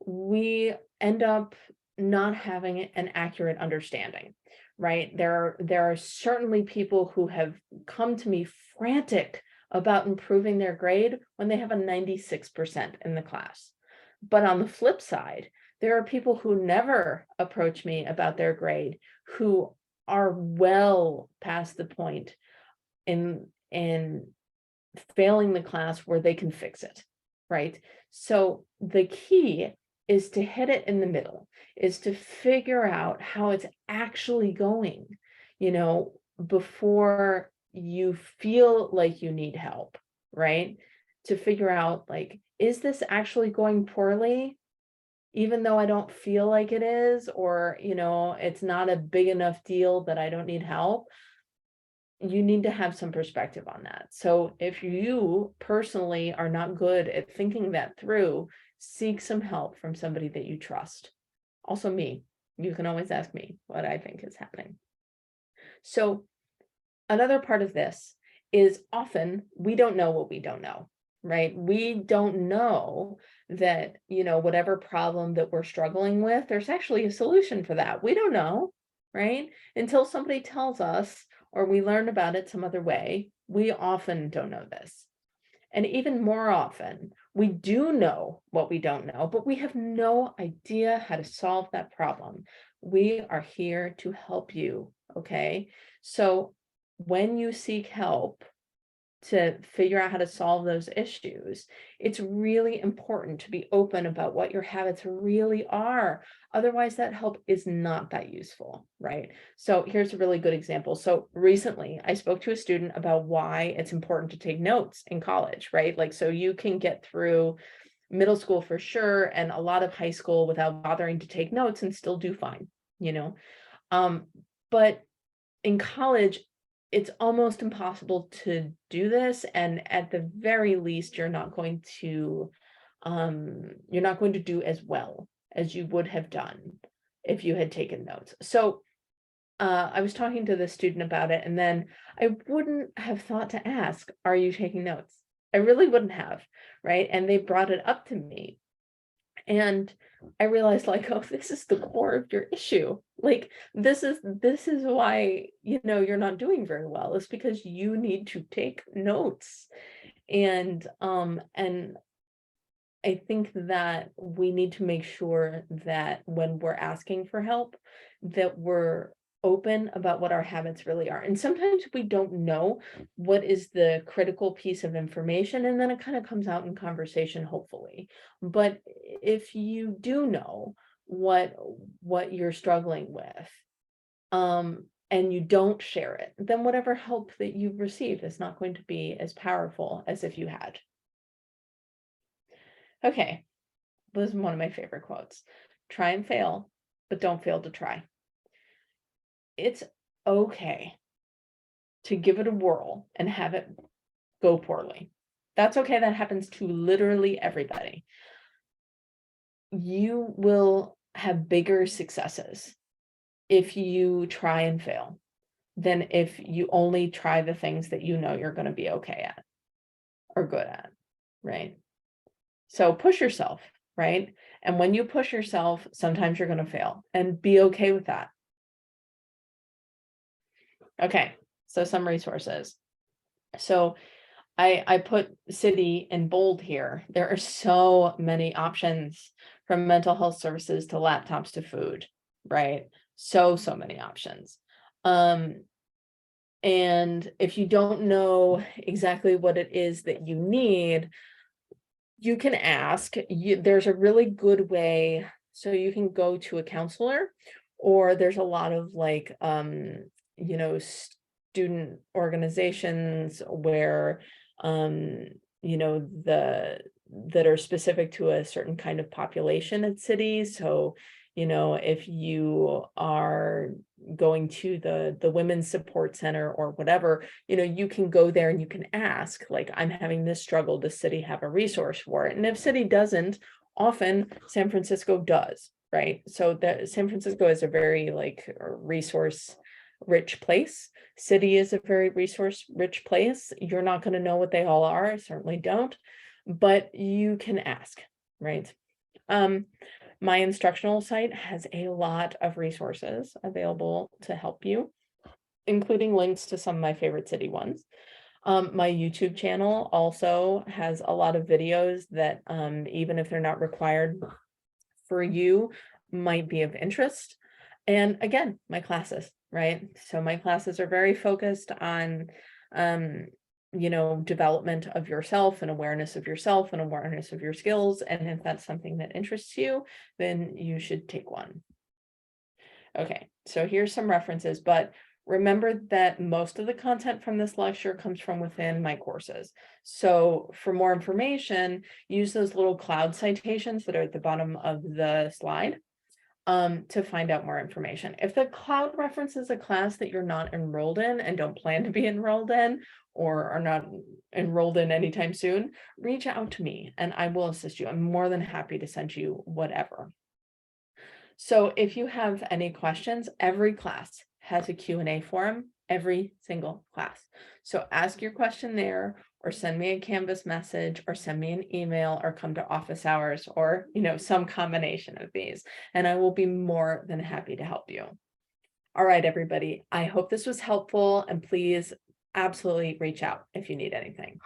we end up not having an accurate understanding, right? There are certainly people who have come to me frantic about improving their grade when they have a 96% in the class. But on the flip side, there are people who never approach me about their grade, who are well past the point in failing the class where they can fix it, right? So the key is to hit it in the middle, is to figure out how it's actually going, before you feel like you need help, right? To figure out, like, is this actually going poorly? Even though I don't feel like it is, or, it's not a big enough deal that I don't need help. You need to have some perspective on that. So if you personally are not good at thinking that through, seek some help from somebody that you trust. Also me. You can always ask me what I think is happening. So another part of this is often we don't know what we don't know, right? We don't know that, whatever problem that we're struggling with, there's actually a solution for that. We don't know, right? Until somebody tells us or we learn about it some other way, we often don't know this. And even more often, we do know what we don't know, but we have no idea how to solve that problem. We are here to help you, okay? So when you seek help to figure out how to solve those issues, it's really important to be open about what your habits really are. Otherwise, that help is not that useful, right? So here's a really good example. So recently, I spoke to a student about why it's important to take notes in college, right? Like, so you can get through middle school for sure, and a lot of high school without bothering to take notes and still do fine, but in college, it's almost impossible to do this. And at the very least, you're not going to do as well as you would have done if you had taken notes. So I was talking to the student about it, and then I wouldn't have thought to ask, are you taking notes? I really wouldn't have, right? And they brought it up to me. And I realized, like, oh, this is the core of your issue. Like, this is why, you're not doing very well, is because you need to take notes. And I think that we need to make sure that when we're asking for help, that we're open about what our habits really are. And sometimes we don't know what is the critical piece of information, and then it kind of comes out in conversation, hopefully. But if you do know what you're struggling with, and you don't share it, then whatever help that you've received is not going to be as powerful as if you had. Okay, this is one of my favorite quotes. Try and fail, but don't fail to try. It's okay to give it a whirl and have it go poorly. That's okay. That happens to literally everybody. You will have bigger successes if you try and fail than if you only try the things that you know you're going to be okay at or good at, right? So push yourself, right? And when you push yourself, sometimes you're going to fail, and be okay with that. Okay, so some resources. So I put city in bold here. There are so many options, from mental health services to laptops to food, right? So many options. And if you don't know exactly what it is that you need, you can ask. There's a really good way. So you can go to a counselor, or there's a lot of, like, student organizations where, that are specific to a certain kind of population at cities. So, if you are going to the women's support center or whatever, you can go there and you can ask, like, I'm having this struggle, does city have a resource for it? And if city doesn't, often San Francisco does, right? So that San Francisco is a very, like, resource rich place. City is a very resource rich place. You're not going to know what they all are. I certainly don't, but you can ask, right? My instructional site has a lot of resources available to help you, including links to some of my favorite city ones. My YouTube channel also has a lot of videos that, even if they're not required for you, might be of interest. And again, my classes, right? So my classes are very focused on, um, development of yourself and awareness of yourself and awareness of your skills. And if that's something that interests you, then you should take one. Okay, so here's some references, but remember that most of the content from this lecture comes from within my courses. So for more information, use those little cloud citations that are at the bottom of the slide, to find out more information. If the cloud references a class that you're not enrolled in and don't plan to be enrolled in, or are not enrolled in anytime soon, reach out to me and I will assist you. I'm more than happy to send you whatever. So if you have any questions, every class has a Q&A forum, every single class. So ask your question there, or send me a Canvas message, or send me an email, or come to office hours, or some combination of these, and I will be more than happy to help you. All right, everybody, I hope this was helpful, and please absolutely reach out if you need anything.